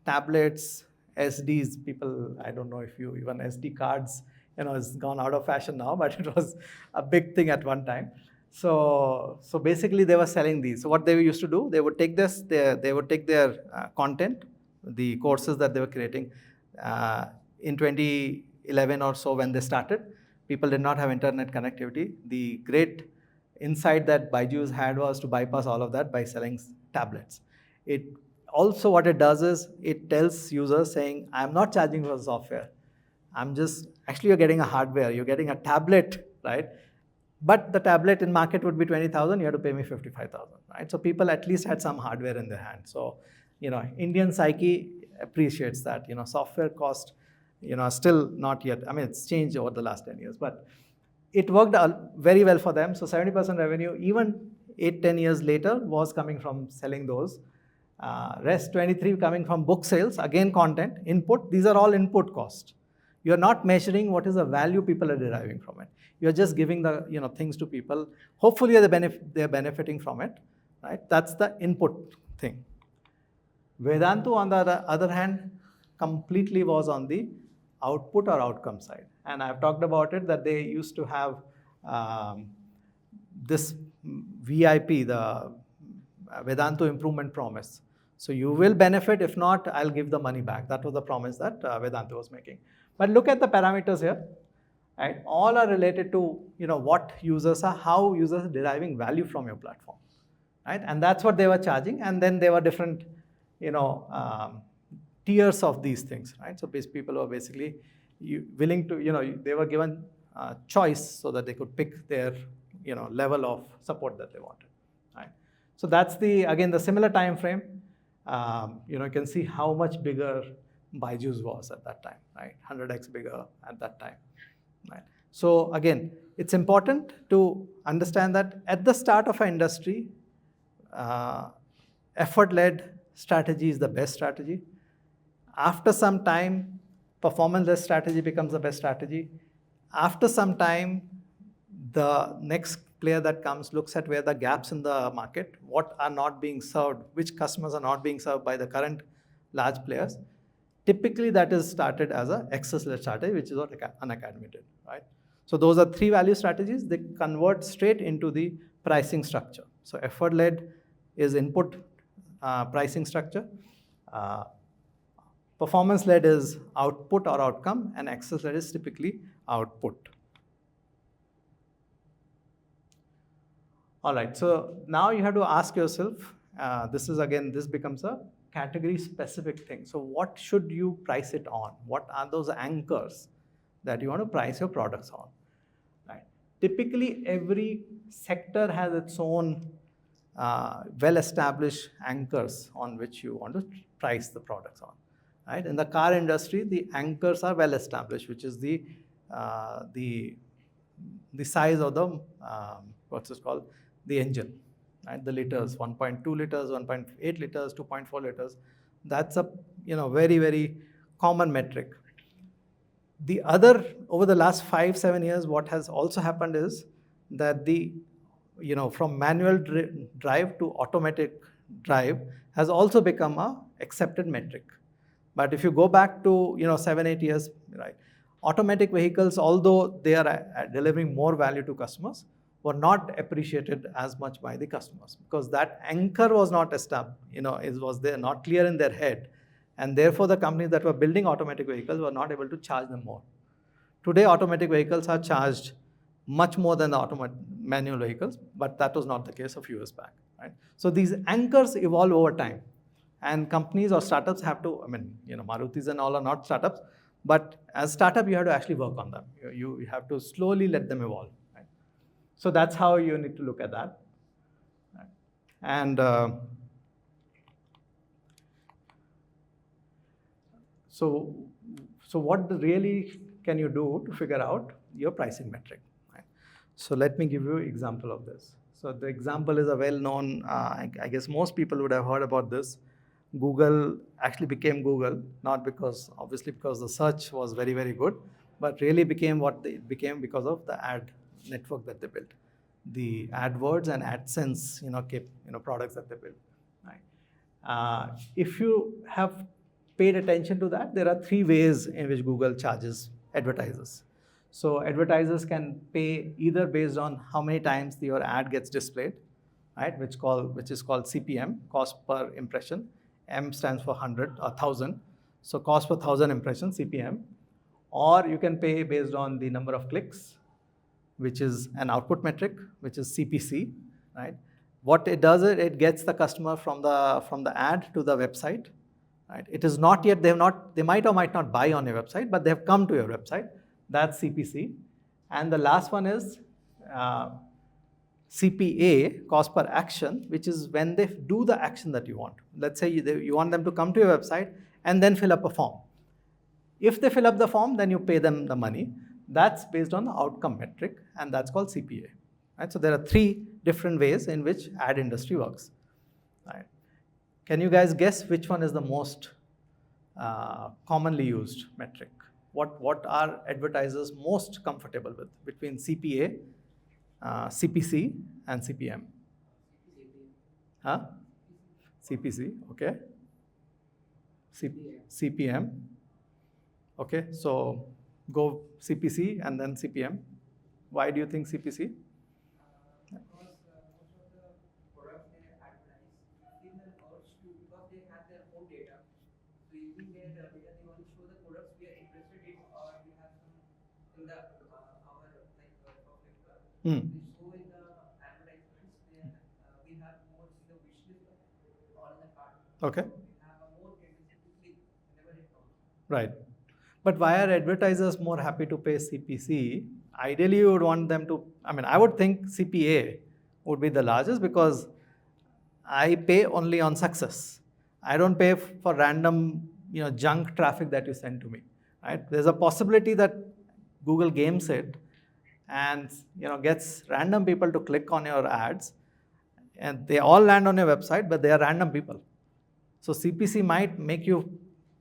tablets, SDs. People, I don't know if even SD cards, it's gone out of fashion now, but it was a big thing at one time. So basically they were selling these. So what they used to do, they would take their content, the courses that they were creating. In 2011 or so when they started, people did not have internet connectivity. The great insight that Byju's had was to bypass all of that by selling tablets. Also, what it does is it tells users saying, I'm not charging for the software. You're getting a hardware, you're getting a tablet, right? But the tablet in market would be 20,000, you have to pay me 55,000, right? So people at least had some hardware in their hand. So, Indian psyche appreciates that, software cost, still not yet, it's changed over the last 10 years, but it worked very well for them. So 70% revenue, even 8-10 years later, was coming from selling those. Rest 23 coming from book sales, again content, input. These are all input costs. You're not measuring what is the value people are deriving from it. You're just giving the things to people. Hopefully they're benefiting from it, right? That's the input thing. Vedantu, on the other hand, completely was on the output or outcome side. And I've talked about it, that they used to have this VIP, the Vedantu improvement promise. So you will benefit, if not, I'll give the money back. That was the promise that Vedantu was making. But look at the parameters here. Right? All are related to what users are, how users are deriving value from your platform. Right? And that's what they were charging. And then there were different tiers of these things. Right? So people were basically willing to, they were given choice so that they could pick their level of support that they wanted. Right? So that's again the similar time frame. You can see how much bigger Byju's was at that time, right? 100x bigger at that time, right? So again, it's important to understand that at the start of an industry, effort-led strategy is the best strategy. After some time, performance-led strategy becomes the best strategy. After some time, the next player that comes looks at where the gaps in the market, what are not being served, which customers are not being served by the current large players. Typically, that is started as a access-led strategy, which is what an academy did, right? So those are 3 value strategies. They convert straight into the pricing structure. So effort-led is input pricing structure. Performance-led is output or outcome, and access-led is typically output. All right, so now you have to ask yourself, this becomes a category specific thing. So what should you price it on? What are those anchors that you want to price your products on? Right. Typically, every sector has its own well-established anchors on which you want to price the products on. Right. In the car industry, the anchors are well established, which is the size of the the engine, right? The liters, 1.2 liters, 1.8 liters, 2.4 liters. That's a very, very common metric. The other, over the last 5-7 years, what has also happened is that from manual drive to automatic drive has also become a accepted metric. But if you go back to 7-8 years, right, automatic vehicles, although they are delivering more value to customers, were not appreciated as much by the customers because that anchor was not established, it was there, not clear in their head, and therefore the companies that were building automatic vehicles were not able to charge them more. Today, automatic vehicles are charged much more than the manual vehicles, but that was not the case a few years back, right? So these anchors evolve over time, and companies or startups have to, Marutis and all are not startups, but as startup, you have to actually work on them. You have to slowly let them evolve. So that's how you need to look at that. And so what really can you do to figure out your pricing metric? Right? So let me give you an example of this. So the example is a well-known, I guess most people would have heard about this. Google actually became Google, not obviously because the search was very, very good, but really became what they became because of the ad network that they built, the AdWords and AdSense, products that they built. Right? If you have paid attention to that, there are 3 ways in which Google charges advertisers. So advertisers can pay either based on how many times your ad gets displayed, right? Which is called CPM, cost per impression. M stands for 100 or 1000. So cost per 1000 impressions, CPM. Or you can pay based on the number of clicks, which is an output metric, which is CPC, right? What it does is it gets the customer from the ad to the website, right? It is not yet, they might or might not buy on your website, but they have come to your website. That's CPC. And the last one is CPA, cost per action, which is when they do the action that you want. Let's say you want them to come to your website and then fill up a form. If they fill up the form, then you pay them the money. That's based on the outcome metric, and that's called CPA. Right? So there are 3 different ways in which ad industry works. Right? Can you guys guess which one is the most commonly used metric? What are advertisers most comfortable with between CPA, CPC, and CPM? Huh? CPC, okay. CPM. Okay, so go CPC and then CPM. Why do you think CPC? Because most of the products they advertise in the urge to, because they have their own data. So using their data, they want to show the products we are interested in, or we have some in the our we show in the advertisements. We have more in the wish list or in the cart. Okay. We have a more tendency to click whenever it comes. Right. But why are advertisers more happy to pay CPC? Ideally, you would want them to, I would think CPA would be the largest because I pay only on success. I don't pay for random, junk traffic that you send to me, right? There's a possibility that Google games it and, gets random people to click on your ads and they all land on your website, but they are random people. So CPC might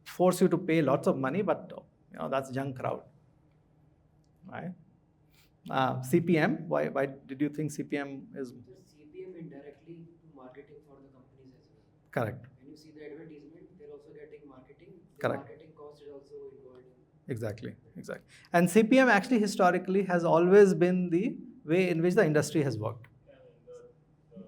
force you to pay lots of money, but that's junk crowd, right? CPM, why did you think CPM is? CPM indirectly to marketing for the companies as well. Correct. When you see the advertisement, they're also getting marketing. The Correct. marketing Exactly, exactly. And CPM actually historically has always been the way in which the industry has worked. Yeah, I mean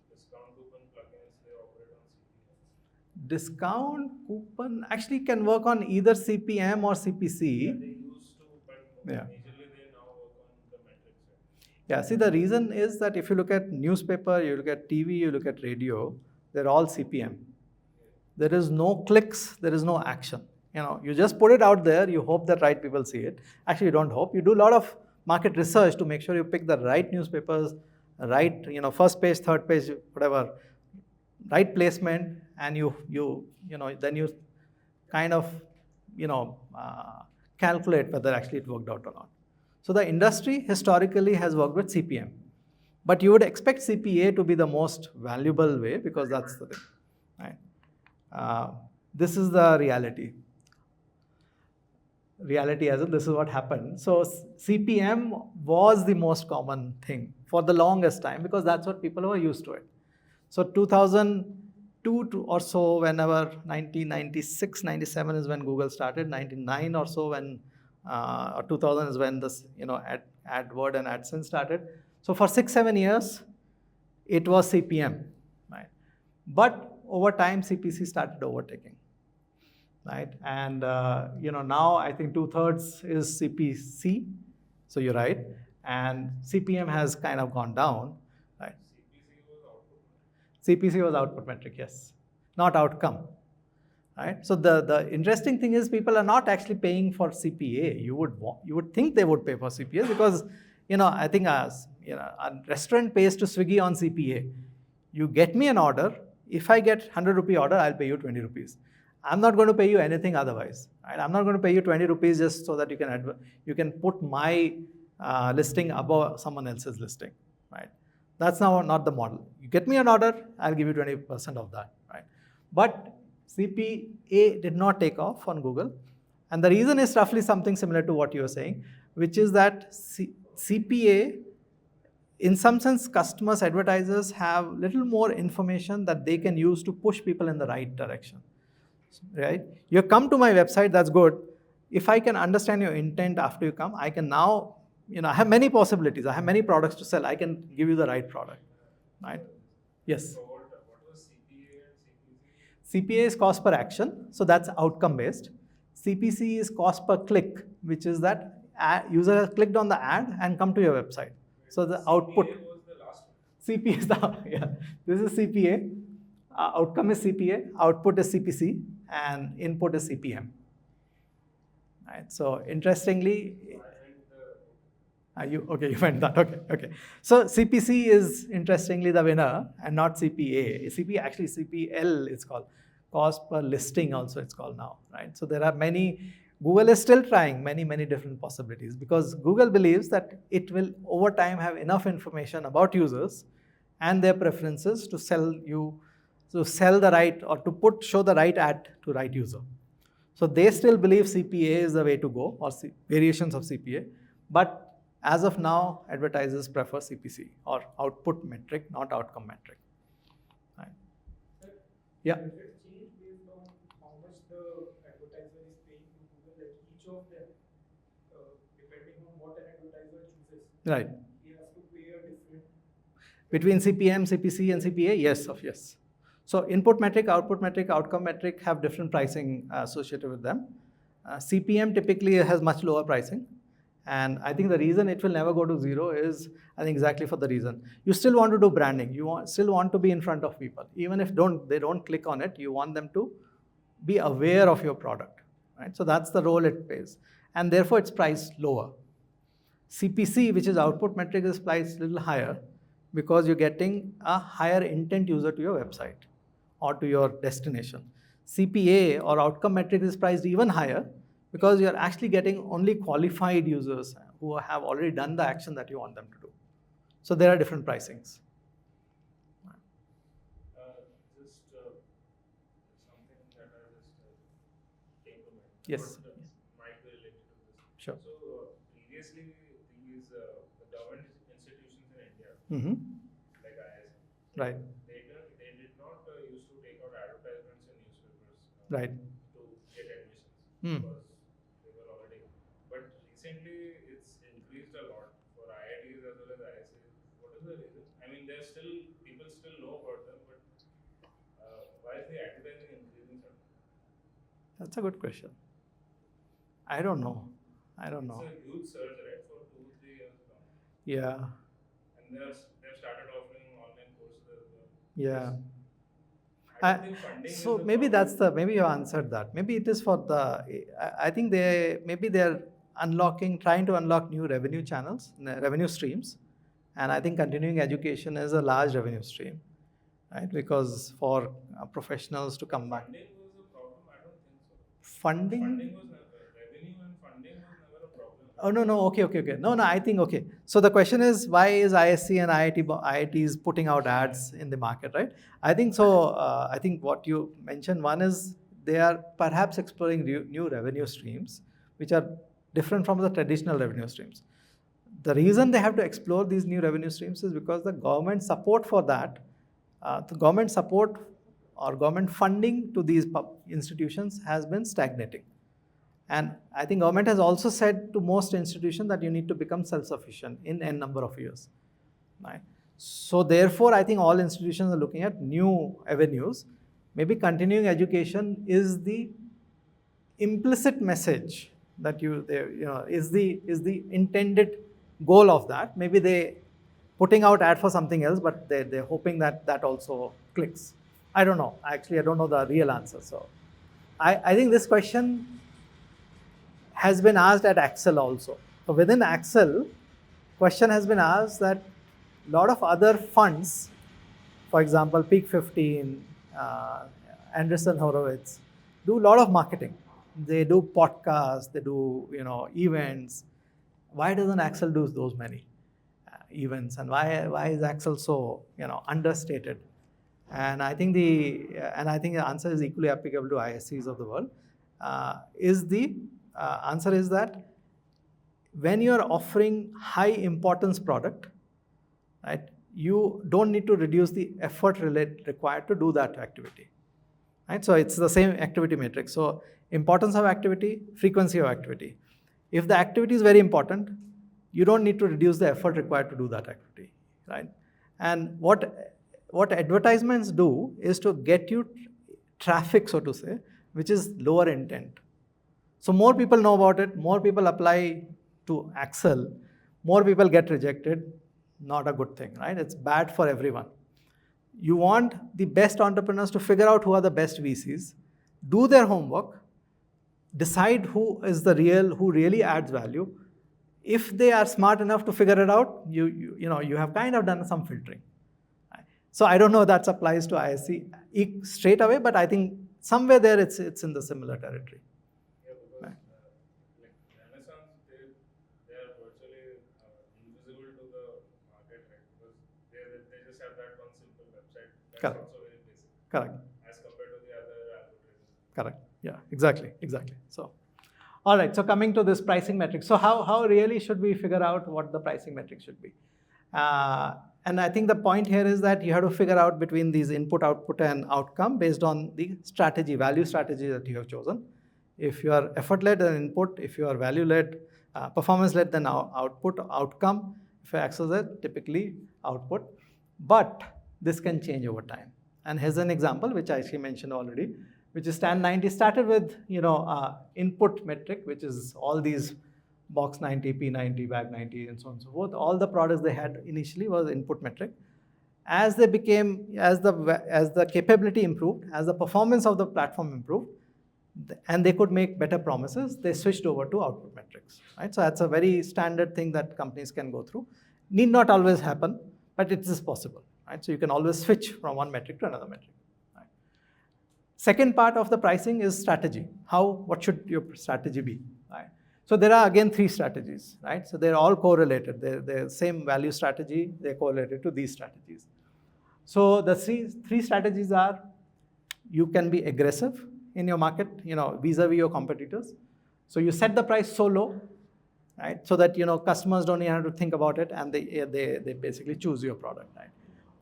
the discount coupon plugins they operate on CPM. Discount coupon actually can work on either CPM or CPC. Yeah, they used to, but Yeah. majorly they now work on the metrics side. Yeah, see, the reason is that if you look at newspaper, you look at TV, you look at radio, they're all CPM. There is no clicks, there is no action. You just put it out there, you hope that right people see it. Actually, you don't hope. You do a lot of market research to make sure you pick the right newspapers, right, first page, third page, whatever, right placement, and then you kind of, calculate whether actually it worked out or not. So the industry historically has worked with CPM, but you would expect CPA to be the most valuable way because that's the thing, right? This is the reality. Reality as in this is what happened. So CPM was the most common thing for the longest time because that's what people were used to it. So 2002 or so, whenever 1996, 97 is when Google started, 99 or so when, or 2000 is when this, AdWord and AdSense started. So for 6-7 years, it was CPM, right? But over time, CPC started overtaking, right? And now I think 2/3 is CPC, so you're right, and CPM has kind of gone down, right? CPC was output metric, yes, not outcome, right? So the interesting thing is people are not actually paying for CPA. You would think they would pay for CPA because I think a restaurant pays to Swiggy on CPA. You get me an order. If I get 100 rupee order, I'll pay you 20 rupees. I'm not going to pay you anything otherwise, right? I'm not going to pay you 20 rupees just so that you can put my listing above someone else's listing, right? That's now not the model. You get me an order, I'll give you 20% of that, right? But CPA did not take off on Google. And the reason is roughly something similar to what you were saying, which is that CPA, in some sense, customers, advertisers have little more information that they can use to push people in the right direction, right? You come to my website, that's good. If I can understand your intent after you come, I can now, I have many possibilities. I have many products to sell. I can give you the right product, right? Yes. So what was CPA and CPC? CPA is cost per action, so that's outcome based. CPC is cost per click, which is that user has clicked on the ad and come to your website. So the output. CPA was the last one. CPA is yeah. This is CPA. Outcome is CPA. Output is CPC, and input is CPM. Right. So interestingly. You went that. Okay. So CPC is interestingly the winner and not CPA. CPA actually CPL it's called, cost per listing also it's called now, right? So there are many. Google is still trying many different possibilities because Google believes that it will over time have enough information about users and their preferences to sell the right or to show the right ad to right user. So they still believe CPA is the way to go or variations of CPA, but as of now, advertisers prefer CPC or output metric, not outcome metric. Right. Yeah. Does it change based on how much the advertiser is paying to Google? Like each of them, depending on what an advertiser chooses, Right. he has to pay a different. Between CPM, CPC, and CPA, yes. So input metric, output metric, outcome metric have different pricing associated with them. CPM typically has much lower pricing. And I think the reason it will never go to zero is, I think, exactly for the reason. You still want to do branding. You still want to be in front of people. Even if they don't click on it, you want them to be aware of your product, right? So that's the role it plays. And therefore, it's priced lower. CPC, which is output metric, is priced a little higher because you're getting a higher intent user to your website or to your destination. CPA or outcome metric is priced even higher because you're actually getting only qualified users who have already done the action that you want them to do. So there are different pricings. Just something that I just came to mind. Yes. But, might be related to this. Sure. So previously, these the government institutions in India, like IIS, Right. They did not used to take out advertisements in newspapers. Right. To get admissions Hmm. because they were already But recently it's increased a lot for IITs as well as ISAs. What is the reason? I mean, there's still people still know about them, but why is the advertising increasing suddenly? That's a good question. I don't know. I don't know. It's a huge surge, right, for 2 3 years now. Yeah. And they've started offering online courses as well. Yeah. I don't think funding is So the maybe problem. maybe you answered that. Maybe it is for I think they're trying to unlock new revenue channels, revenue streams. And I think continuing education is a large revenue stream, right? Because for professionals to come back. Funding was a problem? I don't think so. Funding? Funding was never, revenue and funding was never a problem. Oh, no. Okay. No, I think, okay. So the question is, why is ISC and IITs putting out ads in the market, right? I think so. I think what you mentioned, one is they are perhaps exploring new revenue streams, which are different from the traditional revenue streams. The reason they have to explore these new revenue streams is because the government support for that, the government support or government funding to these institutions has been stagnating. And I think government has also said to most institutions that you need to become self-sufficient in a number of years, right? So therefore, I think all institutions are looking at new avenues. Maybe continuing education is the implicit message that is the intended goal of that. Maybe they putting out ad for something else, but they're hoping that also clicks. I don't know. Actually, I don't know the real answer. So I think this question has been asked at Axel also. So within Axel, question has been asked that a lot of other funds, for example, Peak 15, Anderson Horowitz, do a lot of marketing. They do podcasts, they do events. Why doesn't Axel do those many events, and why is Axel so understated? And I think the answer is equally applicable to ISCs of the world. Answer is that when you are offering high importance product, right, you don't need to reduce the effort required to do that activity, right? So it's the same activity matrix. So importance of activity, frequency of activity. If the activity is very important, you don't need to reduce the effort required to do that activity, right? And what advertisements do is to get you traffic, so to say, which is lower intent. So more people know about it, more people apply to Axel, more people get rejected. Not a good thing, right? It's bad for everyone. You want the best entrepreneurs to figure out who are the best VCs, do their homework, decide who really adds value. If they are smart enough to figure it out, you have kind of done some filtering. So I don't know if that applies to ISC straight away, but I think somewhere there it's in the similar territory. Yeah, because like Renaissance, they are virtually invisible to the market, right? Because they just have that one simple website that's Correct. also very basic. Correct. As compared to the other advertisers. Correct. Yeah, exactly. So, all right. So coming to this pricing metric. So how really should we figure out what the pricing metric should be? And I think the point here is that you have to figure out between these input, output, and outcome based on the strategy, value strategy that you have chosen. If you are effort-led, then input. If you are value-led, performance-led, then output, outcome. If you are access-led, typically output. But this can change over time. And here's an example, which I actually mentioned already, which is Stan 90 started with input metric, which is all these box 90, P90, bag 90, and so on and so forth. All the products they had initially was input metric. As the capability improved, as the performance of the platform improved, and they could make better promises, they switched over to output metrics, right? So that's a very standard thing that companies can go through. Need not always happen, but it is possible, right? So you can always switch from one metric to another metric. Right? Second part of the pricing is strategy. What should your strategy be, right? So there are again 3 strategies, right? So they're all correlated. They're same value strategy, they're correlated to these strategies. So the three strategies are: you can be aggressive in your market, vis-a-vis your competitors. So you set the price so low, right? So that customers don't even have to think about it, and they basically choose your product, right?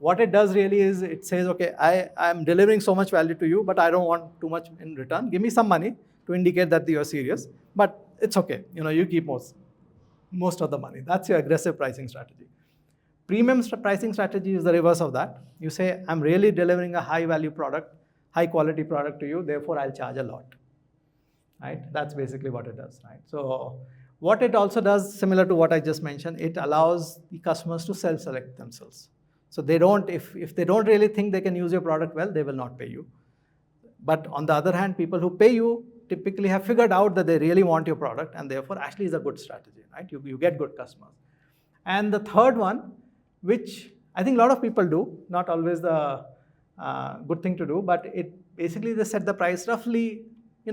What it does really is it says, okay, I'm delivering so much value to you, but I don't want too much in return. Give me some money to indicate that you're serious, but it's okay. You keep most of the money. That's your aggressive pricing strategy. Premium pricing strategy is the reverse of that. You say, I'm really delivering a high value product, high quality product to you, therefore I'll charge a lot. Right? That's basically what it does. Right? So what it also does, similar to what I just mentioned, it allows the customers to self-select themselves. So they don't, if they don't really think they can use your product well, they will not pay you. But on the other hand, people who pay you typically have figured out that they really want your product, and therefore actually is a good strategy, right? You get good customers. And the third one, which I think a lot of people do, not always the good thing to do, but it basically they set the price roughly,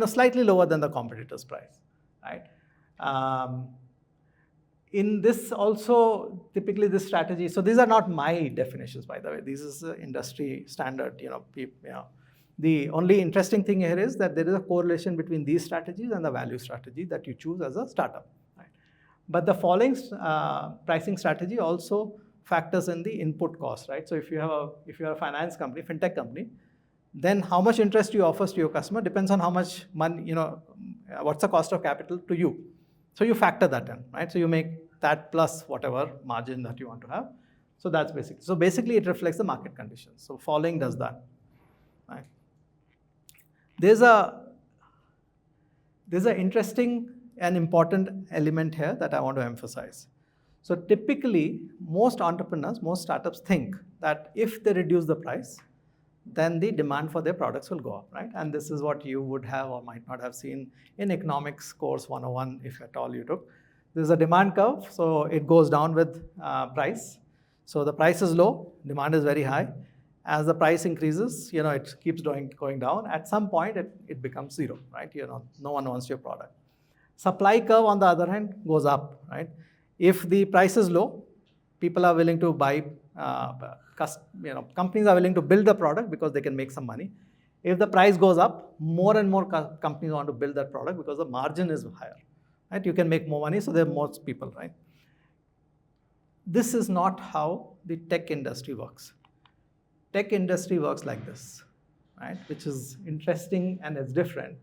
slightly lower than the competitor's price, right? In this also, typically this strategy, so these are not my definitions, by the way, this is industry standard, The only interesting thing here is that there is a correlation between these strategies and the value strategy that you choose as a startup. Right? But the following pricing strategy also factors in the input cost, right? So if you're a finance company, fintech company, then how much interest you offers to your customer depends on how much money, what's the cost of capital to you. So you factor that in, right? So you make that plus whatever margin that you want to have. So that's basic. So basically it reflects the market conditions. So following does that, right? There's an interesting and important element here that I want to emphasize. So typically, most entrepreneurs, most startups think that if they reduce the price, then the demand for their products will go up, right? And this is what you would have or might not have seen in economics course 101, if at all you took. There's a demand curve, so it goes down with price. So the price is low, demand is very high. As the price increases, it keeps going down. At some point, it becomes zero, right? No one wants your product. Supply curve, on the other hand, goes up, right? If the price is low, people are willing to buy, companies are willing to build the product because they can make some money. If the price goes up, more and more companies want to build that product because the margin is higher, right? You can make more money, so there are more people, right? This is not how the tech industry works. Tech industry works like this, right? Which is interesting and it's different,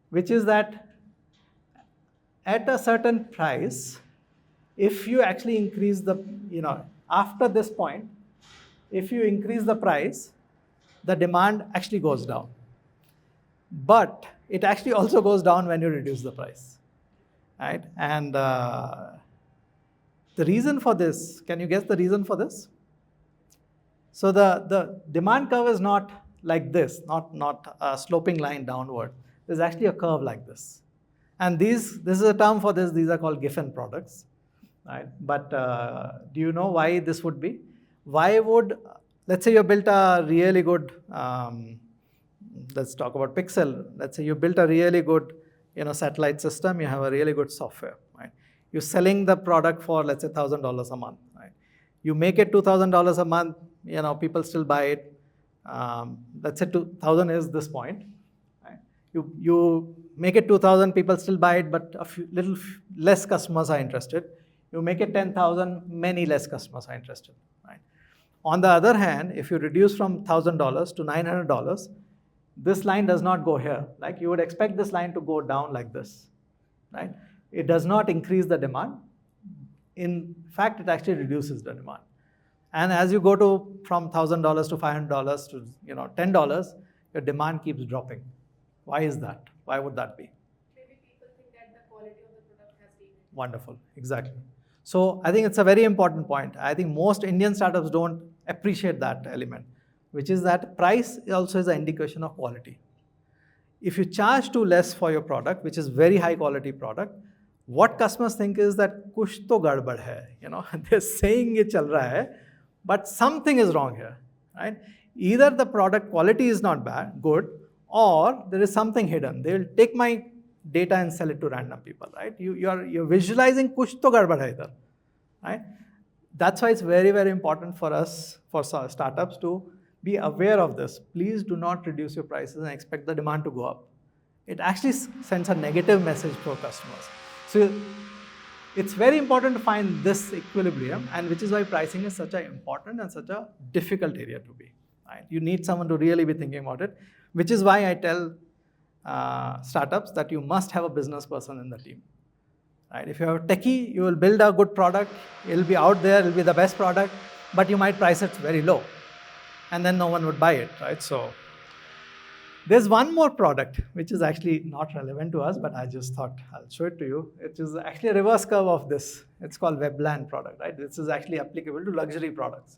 which is that at a certain price, if you actually increase the, after this point, if you increase the price, the demand actually goes down. But it actually also goes down when you reduce the price, right? And the reason for this, can you guess the reason for this? So the demand curve is not like this, not a sloping line downward. There's actually a curve like this. And this is a term for this, these are called Giffen products. Right? But do you know why this would be? Why would, let's say you built a really good, let's talk about Pixel. Let's say you built a really good, satellite system. You have a really good software. Right? You're selling the product for, let's say, $1,000 a month. Right? You make it $2,000 a month. People still buy it. Let's say 2,000 is this point. Right? You make it 2,000. People still buy it, but little less customers are interested. You make it 10,000, many less customers are interested, right? On the other hand, if you reduce from $1,000 to $900, this line does not go here. Like you would expect this line to go down like this, right? It does not increase the demand. In fact, it actually reduces the demand. And as you go from $1,000 to $500 to $10, your demand keeps dropping. Why is that? Why would that be? Maybe people think that the quality of the product has been. Wonderful, exactly. So I think it's a very important point. I think most Indian startups don't appreciate that element, which is that price also is an indication of quality. If you charge too less for your product, which is very high quality product, what customers think is that kuch to gadbad hai, they're saying it chal raha hai, but something is wrong here, right? Either the product quality is not good, or there is something hidden. They will take my data and sell it to random people, right? You're visualizing kuch to gadbad hai idhar, right? That's why it's very, very important for us, for startups, to be aware of this. Please do not reduce your prices and expect the demand to go up. It actually sends a negative message for customers. So it's very important to find this equilibrium, and which is why pricing is such an important and such a difficult area to be, right? You need someone to really be thinking about it, which is why I tell startups that you must have a business person in the team. Right? If you have a techie, you will build a good product, it'll be out there, it'll be the best product, but you might price it very low, and then no one would buy it, right? So there's one more product which is actually not relevant to us, but I just thought I'll show it to you. It is actually a reverse curve of this. It's called WebLAN product, right? This is actually applicable to luxury products,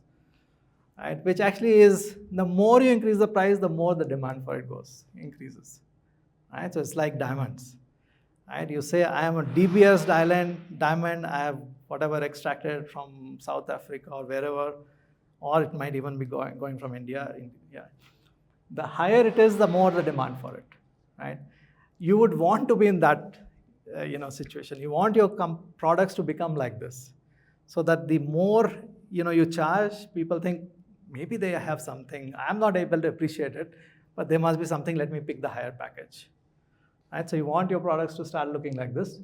right? Which actually is, the more you increase the price, the more the demand for it increases, right? So it's like diamonds, right? You say, I am a DBS diamond, I have whatever extracted from South Africa or wherever, or it might even be going from India. The higher it is, the more the demand for it, right? You would want to be in that situation. You want your products to become like this, so that the more you charge, people think maybe they have something. I'm not able to appreciate it, but there must be something. Let me pick the higher package, right? So you want your products to start looking like this.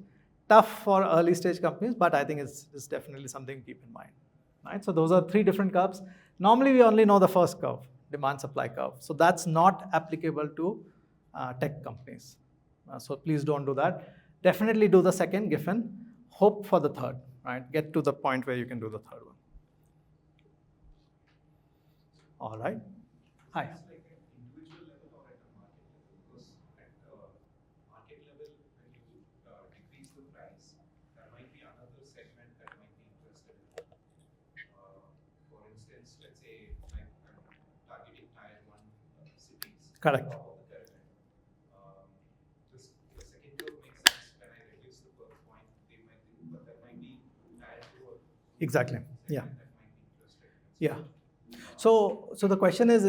Tough for early stage companies, but I think it's definitely something to keep in mind, right? So those are 3 different curves. Normally we only know the first curve, demand supply curve. So that's not applicable to tech companies. So please don't do that. Definitely do the second, Giffen. Hope for the third, right? Get to the point where you can do the third one. All right. Hi. It's like at individual level or at a market level? Because at market level, when you decrease the price, there might be another segment that might be interested in that. For instance, let's say I'm targeting tier 1 cities. Correct. Top of the pyramid. The second curve makes sense. When I reduce the first point, they might do, but there might be tier 2 or Exactly. Yeah. that might be interested in. Yeah. So the question is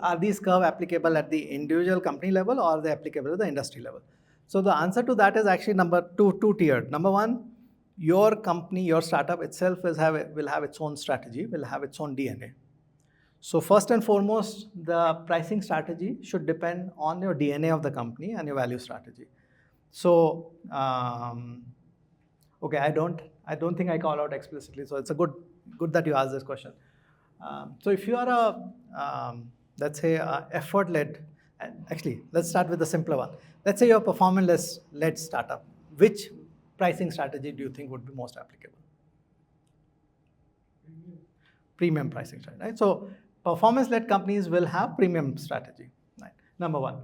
are these curve applicable at the individual company level, or are they applicable at the industry level? So the answer to that is actually two tiered. Number one, your company, your startup itself will have its own strategy, will have its own DNA. So first and foremost, the pricing strategy should depend on your DNA of the company and your value strategy. So okay, I don't think I call out explicitly. So it's a good that you asked this question. So if you are let's say effort-led, actually let's start with the simpler one. Let's say you're a performance-led startup. Which pricing strategy do you think would be most applicable? Premium pricing strategy, right? So performance-led companies will have premium strategy, right? Number one.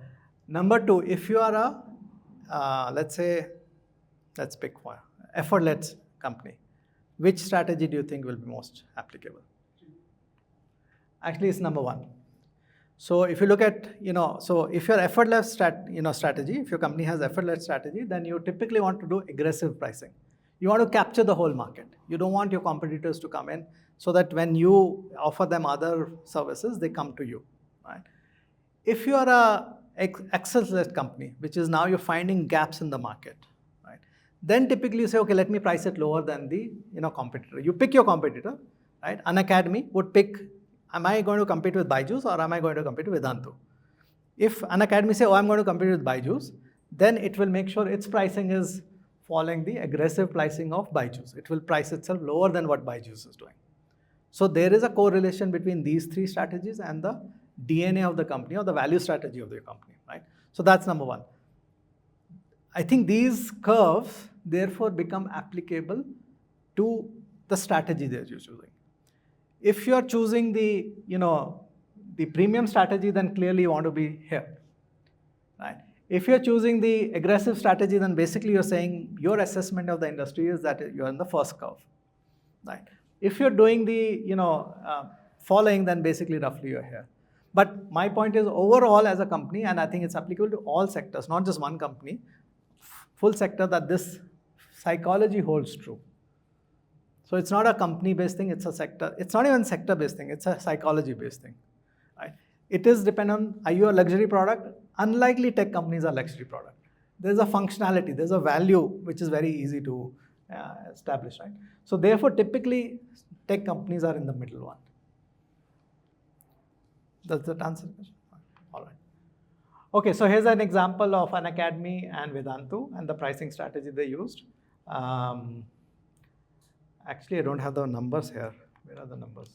Number two, if you are a, let's pick one, effort-led company, which strategy do you think will be most applicable? Actually, it's number one. So if you look at, so if your effort-led strategy, if your company has effort-led strategy, then you typically want to do aggressive pricing. You want to capture the whole market. You don't want your competitors to come in, so that when you offer them other services, they come to you, right? If you are a access-led company, which is now you're finding gaps in the market, right? Then typically you say, okay, let me price it lower than the competitor. You pick your competitor, right? An academy would pick, am I going to compete with Byju's or am I going to compete with Vedantu? If an academy say, oh, I'm going to compete with Byju's, then it will make sure its pricing is following the aggressive pricing of Byju's. It will price itself lower than what Byju's is doing. So there is a correlation between these 3 strategies and the DNA of the company or the value strategy of the company, right? So that's number one. I think these curves therefore become applicable to the strategy they're choosing. If you're choosing the premium strategy, then clearly you want to be here, right? If you're choosing the aggressive strategy, then basically you're saying your assessment of the industry is that you're in the first curve, right? If you're doing the following, then basically roughly you're here. But my point is overall as a company, and I think it's applicable to all sectors, not just one company, full sector, that this psychology holds true. So it's not a company-based thing, it's a sector. It's not even sector-based thing, it's a psychology-based thing, right? It is dependent on, are you a luxury product? Unlikely tech companies are luxury product. There's a functionality, there's a value which is very easy to establish, right? So therefore, typically, tech companies are in the middle one. Does that answer the question? All right. Okay, so here's an example of an academy and Vedantu and the pricing strategy they used. Actually, I don't have the numbers here. Where are the numbers?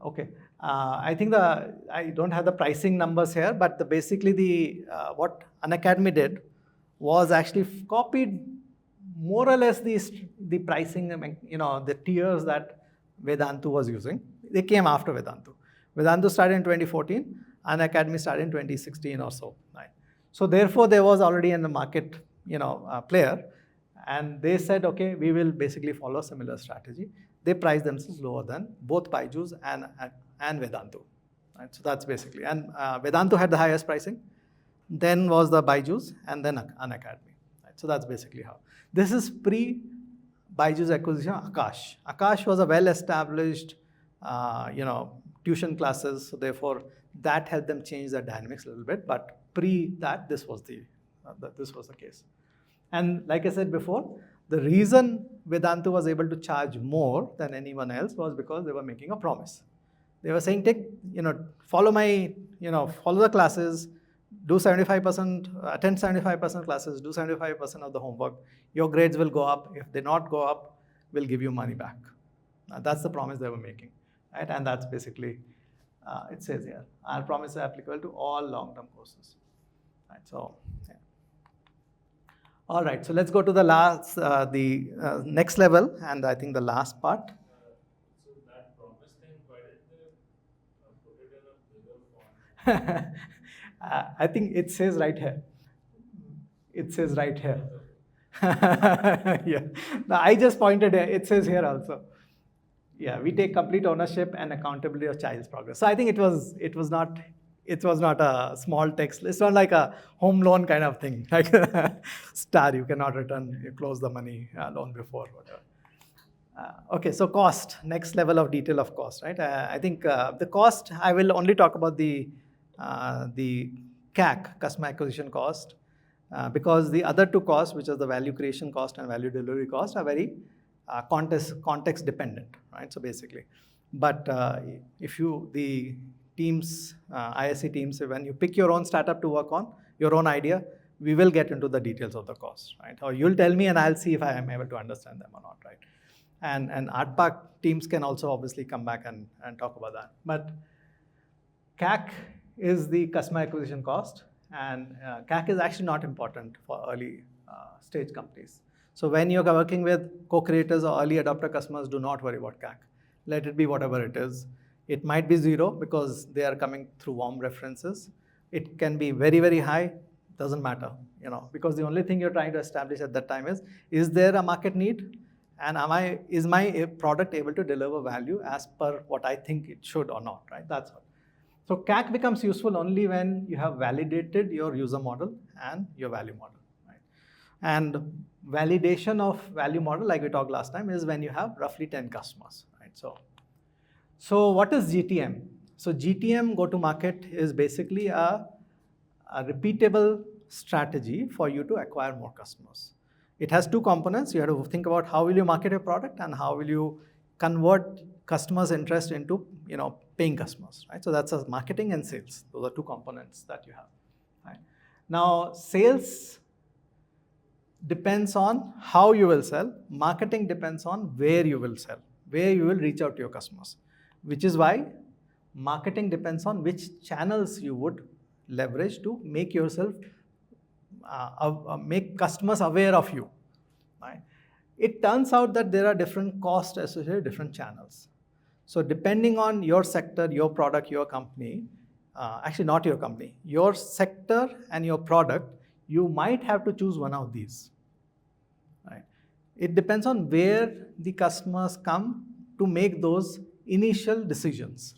Okay. I think I don't have the pricing numbers here, but basically what Unacademy did was actually copied more or less the pricing, I mean, the tiers that Vedantu was using. They came after Vedantu. Vedantu started in 2014, Unacademy started in 2016 or so. Right? So therefore, there was already in the market, player, and they said, okay, we will basically follow a similar strategy. They priced themselves lower than both Byju's and Vedantu. Right? So that's basically, and Vedantu had the highest pricing, then was the Byju's, and then Unacademy. Right? So that's basically how. This is pre-Byju's acquisition, Akash. Akash was a well-established, tuition classes, so therefore that helped them change the dynamics a little bit. But pre that, this was the case. And like I said before, the reason Vedantu was able to charge more than anyone else was because they were making a promise. They were saying, follow the classes, do 75%, attend 75% classes, do 75% of the homework. Your grades will go up. If they not go up, we'll give you money back. That's the promise they were making, right? And that's basically, it says here, our promise is applicable to all long-term courses. Right, so, yeah. All right, so let's go to the next level, and I think the last part. So that promise thing, why did they put it in a bigger font? I think it says right here. It says right here. Yeah. No, I just pointed here. It says here also. Yeah, we take complete ownership and accountability of child's progress. So I think it was not a small text. It's not like a home loan kind of thing, like star, you cannot return, you close the money loan before, whatever. Okay, so cost, next level of detail of cost, right? I think the cost, I will only talk about the CAC, customer acquisition cost, because the other two costs, which is the value creation cost and value delivery cost, are very context dependent, right? So basically, but if the teams, ISC teams, when you pick your own startup to work on, your own idea, we will get into the details of the cost, right? Or you'll tell me and I'll see if I am able to understand them or not, right? And ARTPARK teams can also obviously come back and talk about that. But CAC is the customer acquisition cost, and CAC is actually not important for early stage companies. So when you're working with co-creators or early adopter customers, do not worry about CAC. Let it be whatever it is. It might be 0 because they are coming through warm references. It can be very, very high, doesn't matter, because the only thing you're trying to establish at that time is there a market need? And is my product able to deliver value as per what I think it should or not, right? That's all. So CAC becomes useful only when you have validated your user model and your value model, right? And validation of value model, like we talked last time, is when you have roughly 10 customers, right? So what is GTM? So GTM, go-to-market, is basically a repeatable strategy for you to acquire more customers. It has two components. You have to think about how will you market your product and how will you convert customers' interest into paying customers, right? So that's marketing and sales. Those are two components that you have, right? Now, sales depends on how you will sell. Marketing depends on where you will sell, where you will reach out to your customers, which is why marketing depends on which channels you would leverage to make yourself, make customers aware of you, right? It turns out that there are different costs associated with different channels. So depending on your sector, your product, your company, actually not your company, your sector and your product, you might have to choose one of these, right? It depends on where the customers come to make those initial decisions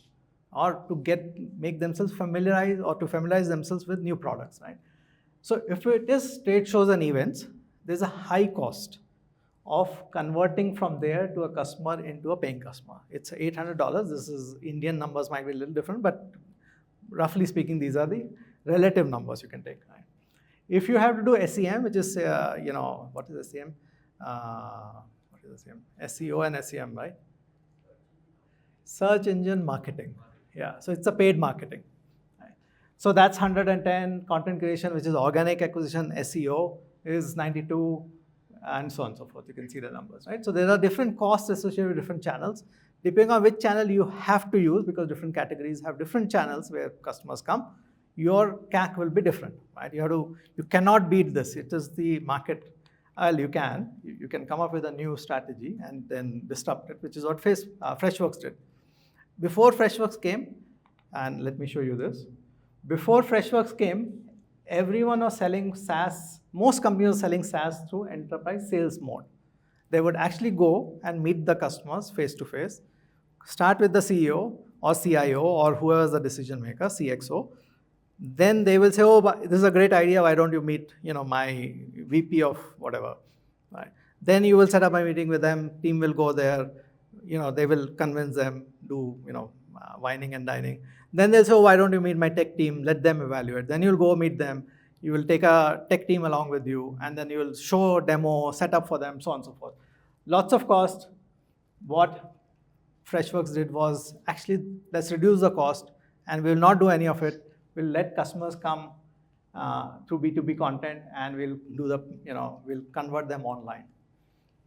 or to make themselves familiarize or to familiarize themselves with new products, right? So if it is trade shows and events, there's a high cost of converting from there to a customer into a paying customer. It's $800. This is Indian numbers, might be a little different, but roughly speaking, these are the relative numbers you can take, right? If you have to do SEM, which is, what is SEM? What is SEM? SEO and SEM, right? Search engine marketing. Yeah, so it's a paid marketing. Right? So that's 110. Content creation, which is organic acquisition, SEO, is 92, and so on and so forth. You can see the numbers, right? So there are different costs associated with different channels. Depending on which channel you have to use, because different categories have different channels where customers come, your CAC will be different, right? You cannot beat this. It is the market. Well, you can come up with a new strategy and then disrupt it, which is what Freshworks did. Before Freshworks came, and let me show you this. Before Freshworks came, everyone was selling SaaS. Most companies were selling SaaS through enterprise sales mode. They would actually go and meet the customers face to face, start with the CEO or CIO or whoever is the decision maker, CXO. Then they will say, oh, but this is a great idea. Why don't you meet, my VP of whatever, right? Then you will set up a meeting with them. Team will go there. They will convince them, do, whining and dining. Then they'll say, oh, why don't you meet my tech team? Let them evaluate. Then you'll go meet them. You will take a tech team along with you, and then you will show demo, set up for them, so on and so forth. Lots of cost. What Freshworks did was actually, let's reduce the cost, and we will not do any of it. We'll let customers come through B2B content, and we'll convert them online.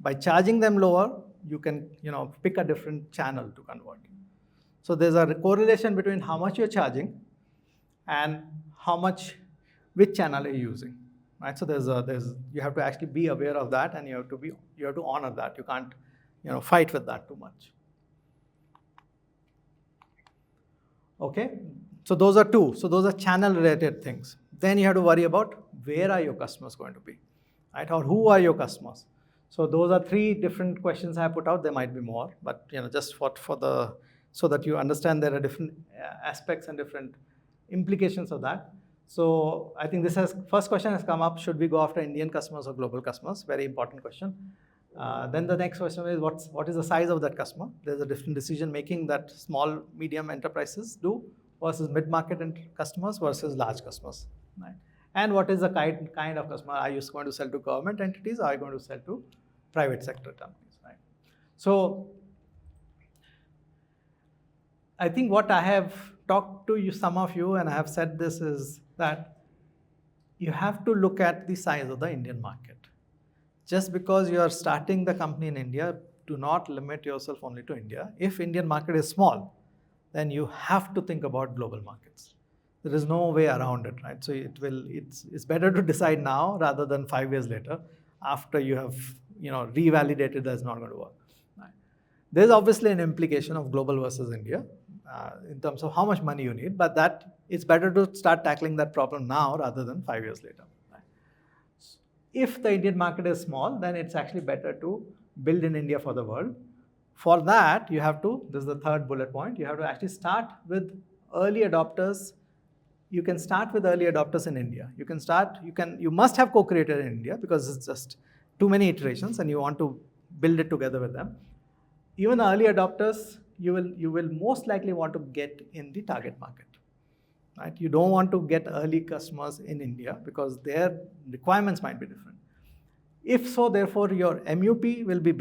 By charging them lower, you can, pick a different channel to convert. So there's a correlation between how much you're charging and which channel are you using, right? So you have to actually be aware of that, and you have to honor that. You can't, fight with that too much. Okay, so those are two. So those are channel-related things. Then you have to worry about where are your customers going to be, right? Or who are your customers? So those are three different questions I have put out. There might be more, but just so that you understand there are different aspects and different implications of that. So I think first question has come up: should we go after Indian customers or global customers? Very important question. Then the next question is, what is the size of that customer? There's a different decision making that small, medium enterprises do versus mid-market customers versus large customers, right? And what is the kind of customer? Are you going to sell to government entities? Or are you going to sell to private sector companies, right? So I think what I have talked to some of you, and I have said this, is that you have to look at the size of the Indian market. Just because you are starting the company in India, do not limit yourself only to India. If Indian market is small, then you have to think about global markets. There is no way around it, right? So it's better to decide now rather than 5 years later, after you have revalidated that it's not going to work. Right? There's obviously an implication of global versus India in terms of how much money you need, but that it's better to start tackling that problem now rather than 5 years later. Right? If the Indian market is small, then it's actually better to build in India for the world. For that, you have to, this is the third bullet point, you have to actually start with early adopters. You can start with early adopters in India. You must have co-created in India because it's just too many iterations and you want to build it together with them. Even early adopters, you will most likely want to get in the target market, right? You don't want to get early customers in India because their requirements might be different. If so, therefore, your MUP will be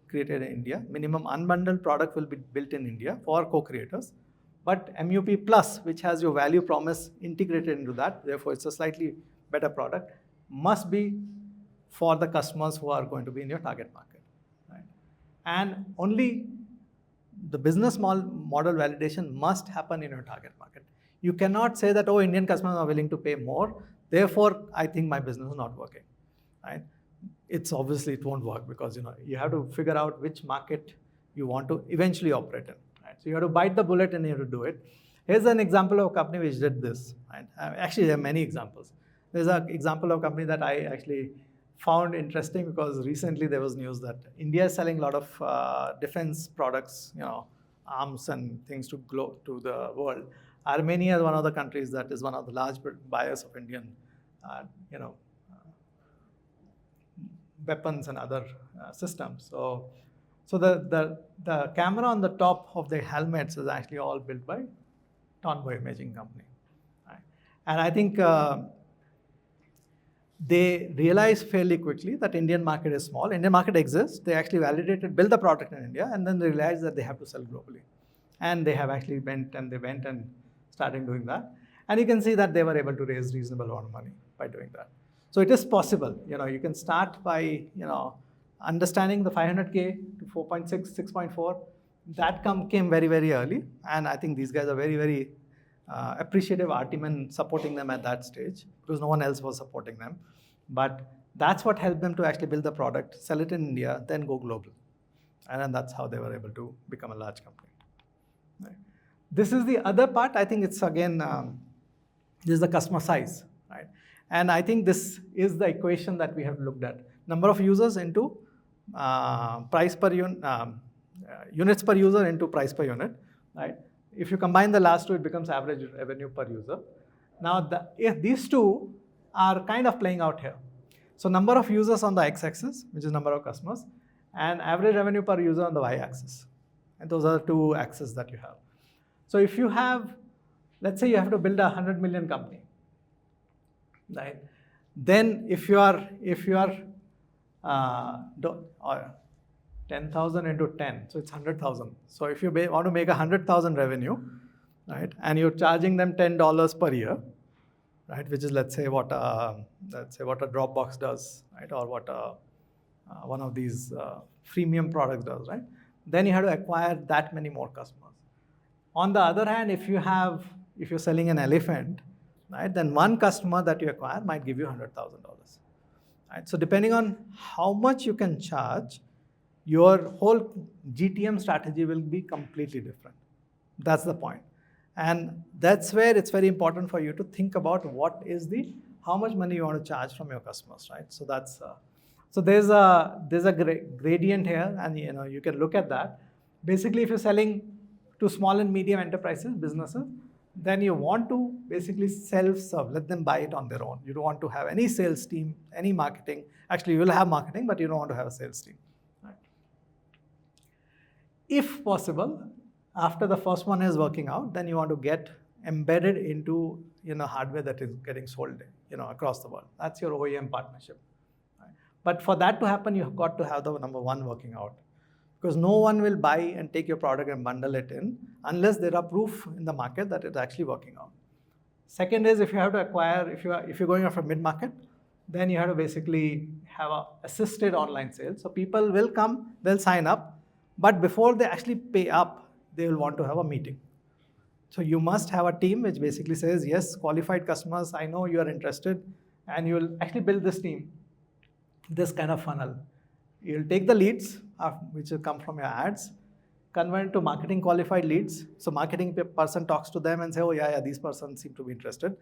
created in India. Minimum unbundled product will be built in India for co-creators. But MUP Plus, which has your value promise integrated into that, therefore it's a slightly better product, must be for the customers who are going to be in your target market, right? And only the business model validation must happen in your target market. You cannot say that, oh, Indian customers are willing to pay more, therefore I think my business is not working, right? It won't work because you have to figure out which market you want to eventually operate in. So you have to bite the bullet and you have to do it. Here's an example of a company which did this. Right? Actually, there are many examples. There's an example of a company that I actually found interesting because recently there was news that India is selling a lot of defense products, arms and things to the world. Armenia is one of the countries that is one of the large buyers of Indian, weapons and other systems. So the camera on the top of the helmets is actually all built by Tonbo Imaging Company. Right? And I think they realized fairly quickly that Indian market is small. Indian market exists. They actually built the product in India, and then they realized that they have to sell globally. And they have actually went and started doing that. And you can see that they were able to raise reasonable amount of money by doing that. So it is possible. You can start by understanding the 500K to 4.6, 6.4, that came very, very early, and I think these guys are very, very appreciative our team and supporting them at that stage because no one else was supporting them. But that's what helped them to actually build the product, sell it in India, then go global. And then that's how they were able to become a large company. Right. This is the other part. I think it's again, this is the customer size, right? And I think this is the equation that we have looked at. Number of users into price per unit, units per user into price per unit, right? If you combine the last two, it becomes average revenue per user. Now, if these two are kind of playing out here. So number of users on the x-axis, which is number of customers, and average revenue per user on the y-axis. And those are the two axes that you have. So if you have, let's say you have to build a 100 million company, right? Then if you are 10,000 into 10, so it's 100,000. So if you want to make 100,000 revenue, right, and you're charging them $10 per year, right, which is let's say what a Dropbox does, right, or what one of these freemium products does, right? Then you have to acquire that many more customers. On the other hand, if you're selling an elephant, right, then one customer that you acquire might give you $100,000. Right? So depending on how much you can charge, your whole GTM strategy will be completely different. That's the point. And that's where it's very important for you to think about how much money you want to charge from your customers, right? So that's so there's a gradient here, and you can look at that. Basically, if you're selling to small and medium enterprises, businesses, then you want to basically self-serve, let them buy it on their own. You don't want to have any sales team, any marketing. Actually, you will have marketing, but you don't want to have a sales team. Right? If possible, after the first one is working out, then you want to get embedded into hardware that is getting sold across the world. That's your OEM partnership. Right? But for that to happen, you've got to have the number one working out. Because no one will buy and take your product and bundle it in unless there are proof in the market that it's actually working out. Second is if you have to acquire, if you're going after mid-market, then you have to basically have a assisted online sales. So people will come, they'll sign up, but before they actually pay up, they will want to have a meeting. So you must have a team which basically says, yes, qualified customers, I know you are interested, and you will actually build this team, this kind of funnel. You'll take the leads, which will come from your ads, convert to marketing qualified leads. So marketing person talks to them and say, oh yeah, these persons seem to be interested.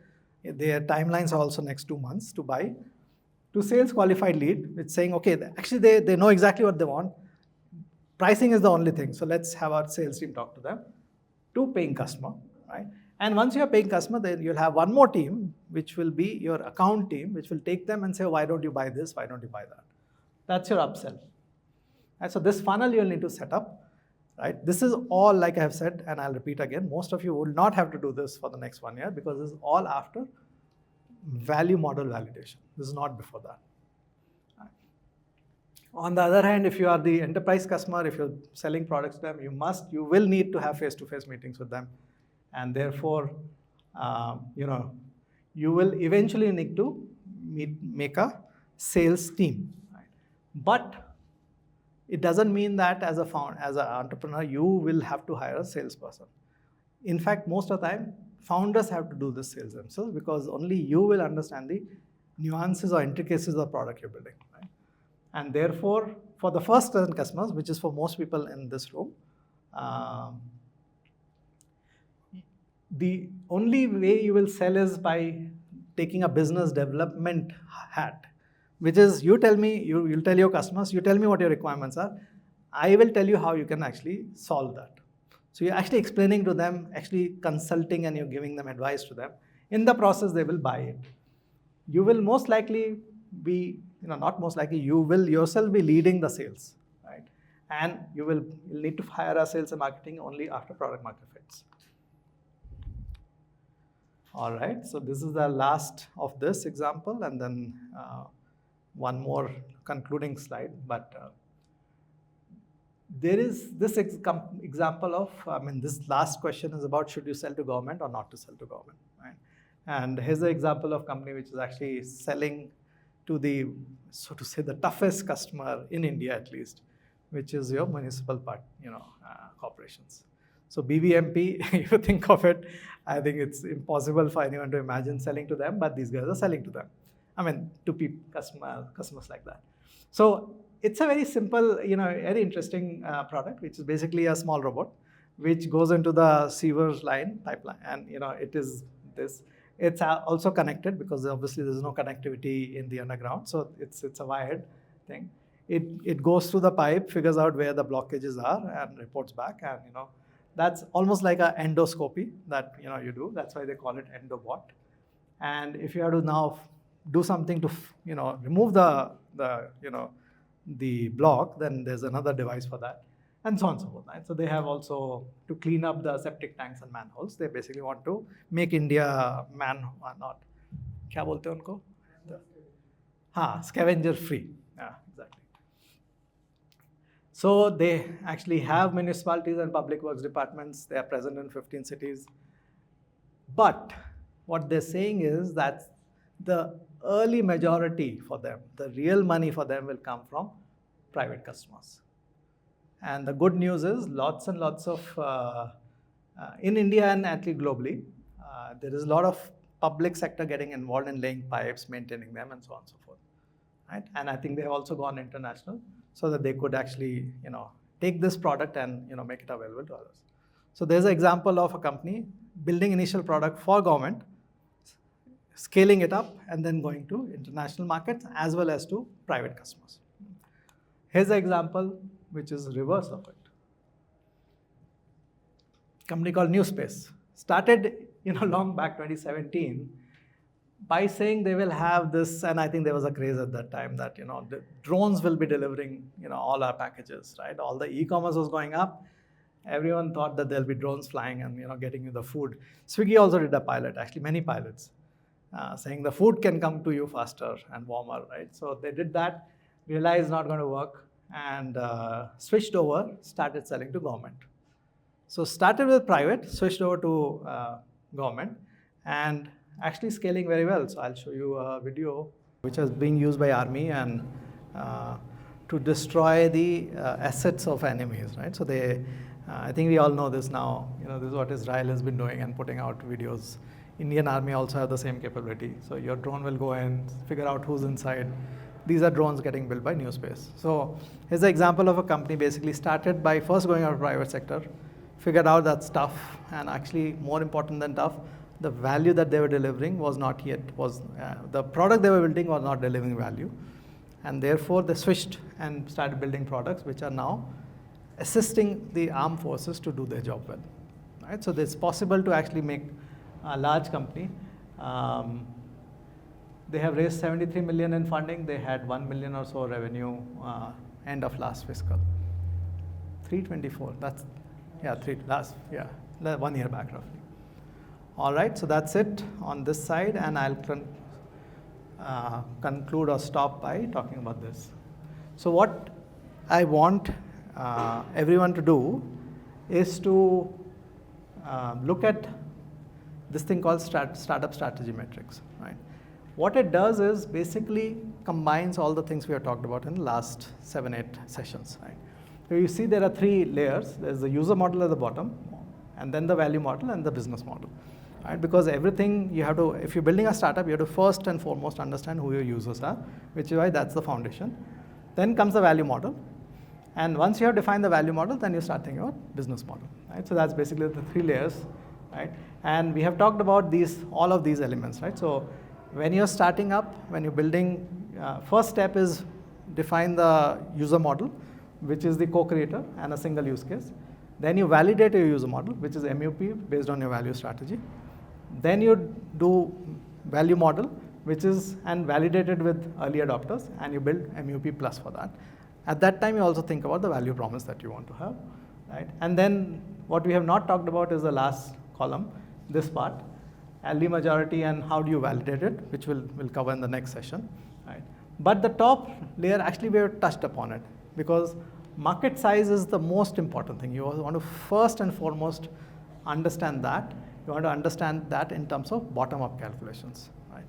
Their timelines are also next 2 months to buy. To sales qualified lead, it's saying, okay, actually they know exactly what they want. Pricing is the only thing. So let's have our sales team talk to them. To paying customer, right? And once you're paying customer, then you'll have one more team, which will be your account team, which will take them and say, why don't you buy this? Why don't you buy that? That's your upsell. Right? So this funnel you'll need to set up. Right? This is all, like I have said, and I'll repeat again, most of you will not have to do this for the next 1 year because this is all after value model validation. This is not before that. Right? On the other hand, if you are the enterprise customer, if you're selling products to them, you will need to have face-to-face meetings with them. And therefore, you will eventually need to make a sales team. But it doesn't mean that as an entrepreneur, you will have to hire a salesperson. In fact, most of the time, founders have to do the sales themselves because only you will understand the nuances or intricacies of the product you're building. Right? And therefore, for the first 10 customers, which is for most people in this room, the only way you will sell is by taking a business development hat. Which is you'll tell your customers, you tell me what your requirements are. I will tell you how you can actually solve that. So you're actually explaining to them, actually consulting, and you're giving them advice to them. In the process, they will buy it. You will most likely be, not most likely, you will yourself be leading the sales, right? And you'll need to hire a sales and marketing only after product market fits. All right, so this is the last of this example, and then one more concluding slide, but there is this example of, this last question is about should you sell to government or not to sell to government, right? And here's an example of company which is actually selling to the, so to say, the toughest customer in India at least, which is your municipal corporations. So BBMP, if you think of it, I think it's impossible for anyone to imagine selling to them, but these guys are selling to them. I mean, to customers like that. So it's a very simple, very interesting product, which is basically a small robot, which goes into the sewer line pipeline, and it is this. It's also connected because obviously there's no connectivity in the underground, so it's a wired thing. It goes through the pipe, figures out where the blockages are, and reports back, and that's almost like an endoscopy that you do. That's why they call it endobot. And if you have to now do something to remove the block, then there's another device for that, and so on and so forth. Right? So they have also to clean up the septic tanks and manholes. They basically want to make India क्या बोलते हैं उनको? Scavenger free. Yeah, exactly. So they actually have municipalities and public works departments. They are present in 15 cities. But what they're saying is that the early majority for them, the real money for them will come from private customers. And the good news is lots and lots of, in India and actually globally, there is a lot of public sector getting involved in laying pipes, maintaining them, and so on and so forth. Right? And I think they have also gone international so that they could actually, take this product and, make it available to others. So there's an example of a company building initial product for government, scaling it up, and then going to international markets as well as to private customers. Here's an example which is reverse of it. Company called Newspace started, long back 2017 by saying they will have this, and I think there was a craze at that time that the drones will be delivering all our packages, right? All the e-commerce was going up. Everyone thought that there'll be drones flying and getting you the food. Swiggy also did a pilot, actually many pilots, saying the food can come to you faster and warmer, right? So they did that, realized not going to work, and switched over, started selling to government. So started with private, switched over to government, and actually scaling very well. So I'll show you a video which is being used by army and to destroy the assets of enemies, right? So they, I think we all know this now. This is what Israel has been doing and putting out videos. Indian army also have the same capability. So your drone will go in, figure out who's inside. These are drones getting built by Newspace. So here's an example of a company basically started by first going out of private sector, figured out that's tough, and actually more important than tough, the value that they were delivering was not yet, the product they were building was not delivering value. And therefore they switched and started building products which are now assisting the armed forces to do their job well. Right? So it's possible to actually make a large company. They have raised 73 million in funding. They had 1 million or so revenue end of last fiscal. 324, that's, 1 year back roughly. All right, so that's it on this side, and I'll conclude or stop by talking about this. So what I want everyone to do is to look at this thing called startup strategy metrics, right? What it does is basically combines all the things we have talked about in the last 7-8 sessions, right? So you see there are 3 layers. There's the user model at the bottom, and then the value model and the business model, right? Because everything you have to, if you're building a startup, you have to first and foremost understand who your users are, which is why that's the foundation. Then comes the value model. And once you have defined the value model, then you start thinking about business model, right? So that's basically the 3 layers, right? And we have talked about all of these elements, right? So when you're starting up, when you're building, first step is define the user model, which is the co-creator and a single use case. Then you validate your user model, which is MUP based on your value strategy. Then you do value model, which is and validated with early adopters, and you build MUP plus for that. At that time, you also think about the value promise that you want to have, right? And then what we have not talked about is the last column, this part, early majority and how do you validate it, which we'll cover in the next session, right? But the top layer, actually we have touched upon it because market size is the most important thing. You want to first and foremost understand that. You want to understand that in terms of bottom-up calculations, right?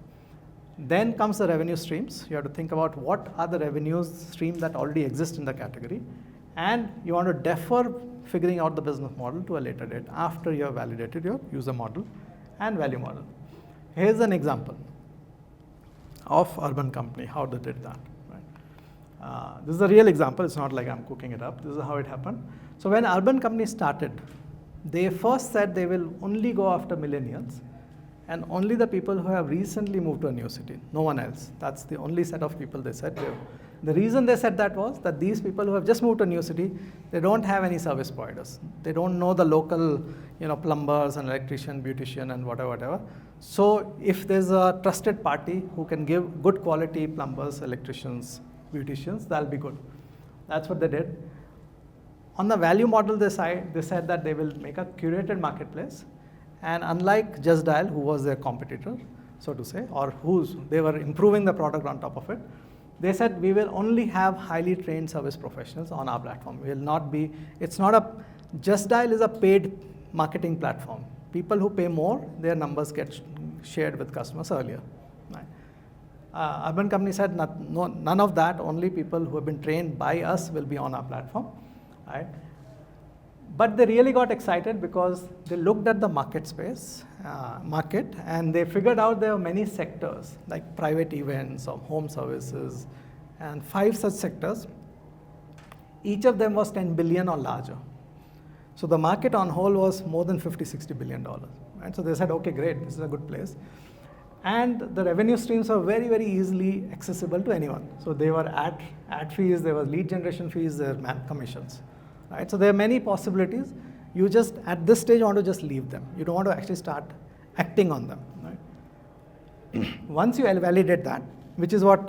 Then comes the revenue streams. You have to think about what are the revenue streams that already exist in the category and you want to defer figuring out the business model to a later date after you have validated your user model and value model. Here's an example of urban company, how they did that. Right? This is a real example, it's not like I'm cooking it up, this is how it happened. So when urban company started, they first said they will only go after millennials and only the people who have recently moved to a new city, no one else. That's the only set of people they said. The reason they said that was that these people who have just moved to a new city, they don't have any service providers. They don't know the local, plumbers and electrician, beautician and whatever. So if there's a trusted party who can give good quality plumbers, electricians, beauticians, that'll be good. That's what they did. On the value model, they said that they will make a curated marketplace. And unlike Just Dial, who was their competitor, so to say, or they were improving the product on top of it, they said we will only have highly trained service professionals on our platform. We will not be, Just Dial is a paid marketing platform. People who pay more, their numbers get shared with customers earlier. Right? Urban Company said none of that, only people who have been trained by us will be on our platform. Right? But they really got excited because they looked at the market and they figured out there are many sectors like private events or home services and 5 such sectors. Each of them was 10 billion or larger. So the market on whole was more than $50-60 billion. Right? So they said, okay, great, this is a good place. And the revenue streams are very, very easily accessible to anyone. So they were ad fees, there was lead generation fees, there were commissions. Right? So there are many possibilities. You just, at this stage, want to just leave them. You don't want to actually start acting on them. Right? Once you validate that, which is what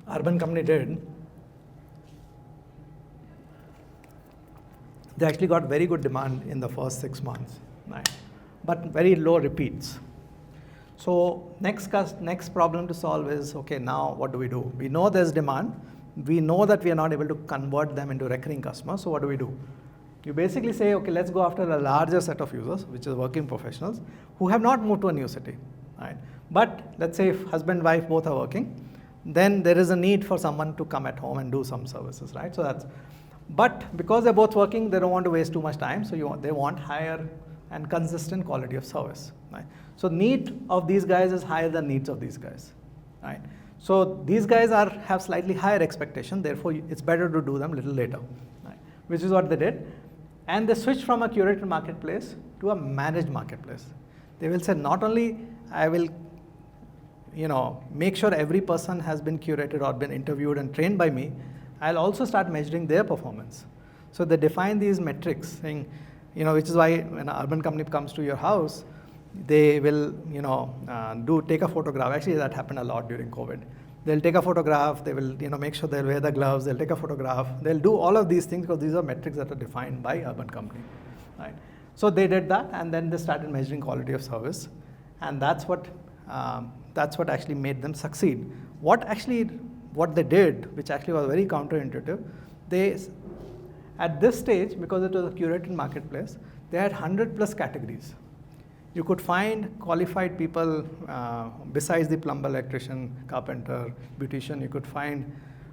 Urban Company did, they actually got very good demand in the first 6 months, right? But very low repeats. So next problem to solve is, okay, now what do? We know there's demand. We know that we are not able to convert them into recurring customers, so what do? You basically say, okay, let's go after a larger set of users, which is working professionals, who have not moved to a new city. Right? But let's say if husband and wife both are working, then there is a need for someone to come at home and do some services, right? But because they're both working, they don't want to waste too much time, so they want higher and consistent quality of service. Right? So need of these guys is higher than needs of these guys. Right? So these guys have slightly higher expectation, therefore it's better to do them a little later, right? Which is what they did. And they switched from a curated marketplace to a managed marketplace. They will say, not only I will make sure every person has been curated or been interviewed and trained by me, I'll also start measuring their performance. So they define these metrics, saying, which is why when an urban company comes to your house, they will, take a photograph. Actually, that happened a lot during COVID. They'll take a photograph, they will, make sure they'll wear the gloves, they'll take a photograph, they'll do all of these things because these are metrics that are defined by urban company, right? So they did that, and then they started measuring quality of service, and that's what actually made them succeed. What they did, which actually was very counterintuitive, at this stage, because it was a curated marketplace, they had 100+ categories. You could find qualified people besides the plumber, electrician, carpenter, beautician. You could find,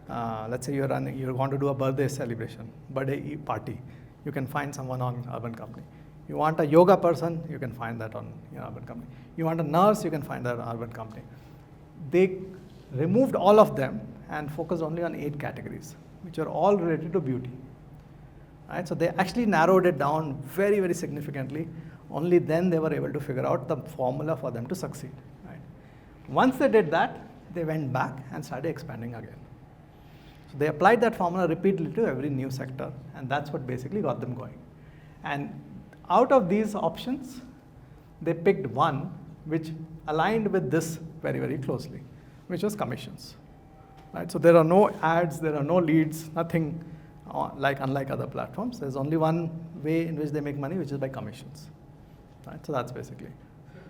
let's say you're going to do a birthday celebration, birthday party. You can find someone on Urban Company. You want a yoga person, you can find that on Urban Company. You want a nurse, you can find that on Urban Company. They removed all of them and focused only on 8 categories, which are all related to beauty. Right? So they actually narrowed it down very, very significantly. Only then they were able to figure out the formula for them to succeed. Right? Once they did that, they went back and started expanding again. So they applied that formula repeatedly to every new sector, and that's what basically got them going. And out of these options, they picked one which aligned with this very, very closely, which was commissions. Right? So there are no ads, there are no leads, nothing unlike other platforms. There's only one way in which they make money, which is by commissions. Right? So that's basically.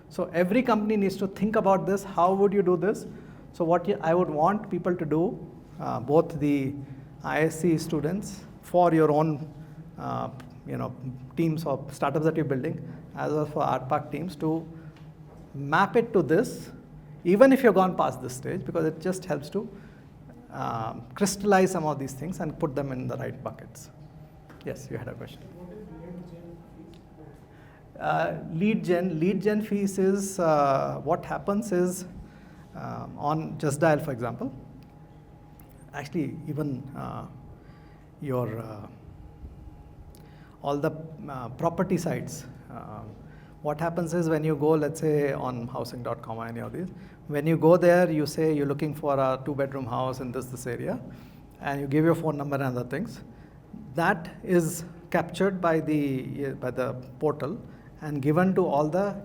So every company needs to think about this. How would you do this? So what I would want people to do, both the ISC students for your own teams or startups that you're building, as well as for ARTPARK teams, to map it to this, even if you've gone past this stage, because it just helps to crystallize some of these things and put them in the right buckets. Yes, you had a question. What is Lead gen fees is what happens is on Just Dial, for example. Actually, even your all the property sites. What happens is when you go, let's say on housing.com or any of these, when you go there, you say you're looking for a 2-bedroom house in this area, and you give your phone number and other things. That is captured by the portal and given to all the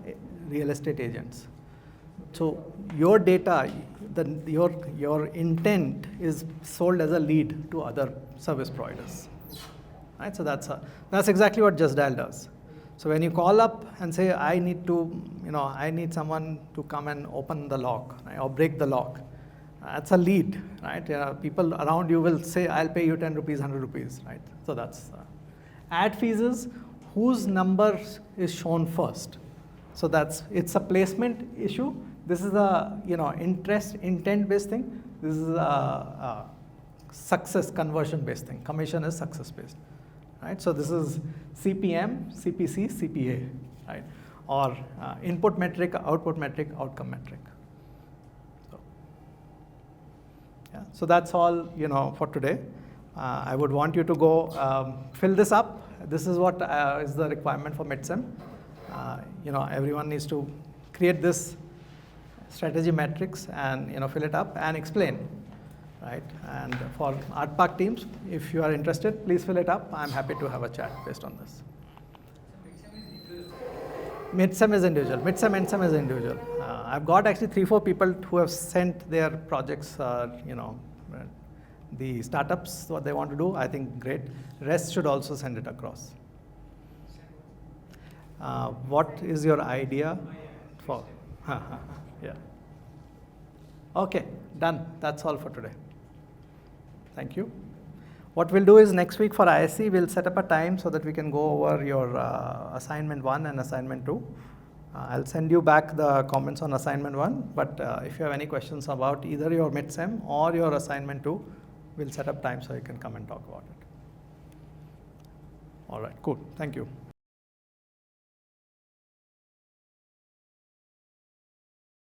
real estate agents. So your data, your intent is sold as a lead to other service providers. Right? So that's exactly what Just Dial does. So when you call up and say, I need someone to come and open the lock, right, or break the lock, that's a lead, right? People around you will say, I'll pay you 10 rupees, 100 rupees, right? So that's ad fees is whose number is shown first. So it's a placement issue. This is a intent-based thing. This is a success conversion-based thing. Commission is success-based. Right? So this is CPM, CPC, CPA, right? Or input metric, output metric, outcome metric. So, yeah. So that's all for today. I would want you to go fill this up. This is what is the requirement for midsem. Everyone needs to create this strategy matrix and fill it up and explain. Right? And for ARTPARK teams, if you are interested, please fill it up. I'm happy to have a chat based on this. Midsem is individual. Midsem, endsem is individual. I've got actually 3-4 people who have sent their projects, the startups, what they want to do. I think great. Rest should also send it across. What is your idea for? Yeah. Okay, done. That's all for today. Thank you. What we'll do is next week for ISC, we'll set up a time so that we can go over your assignment 1 and assignment 2. I'll send you back the comments on assignment 1, but if you have any questions about either your midsem or your assignment 2, we'll set up time so you can come and talk about it. All right, cool. Thank you.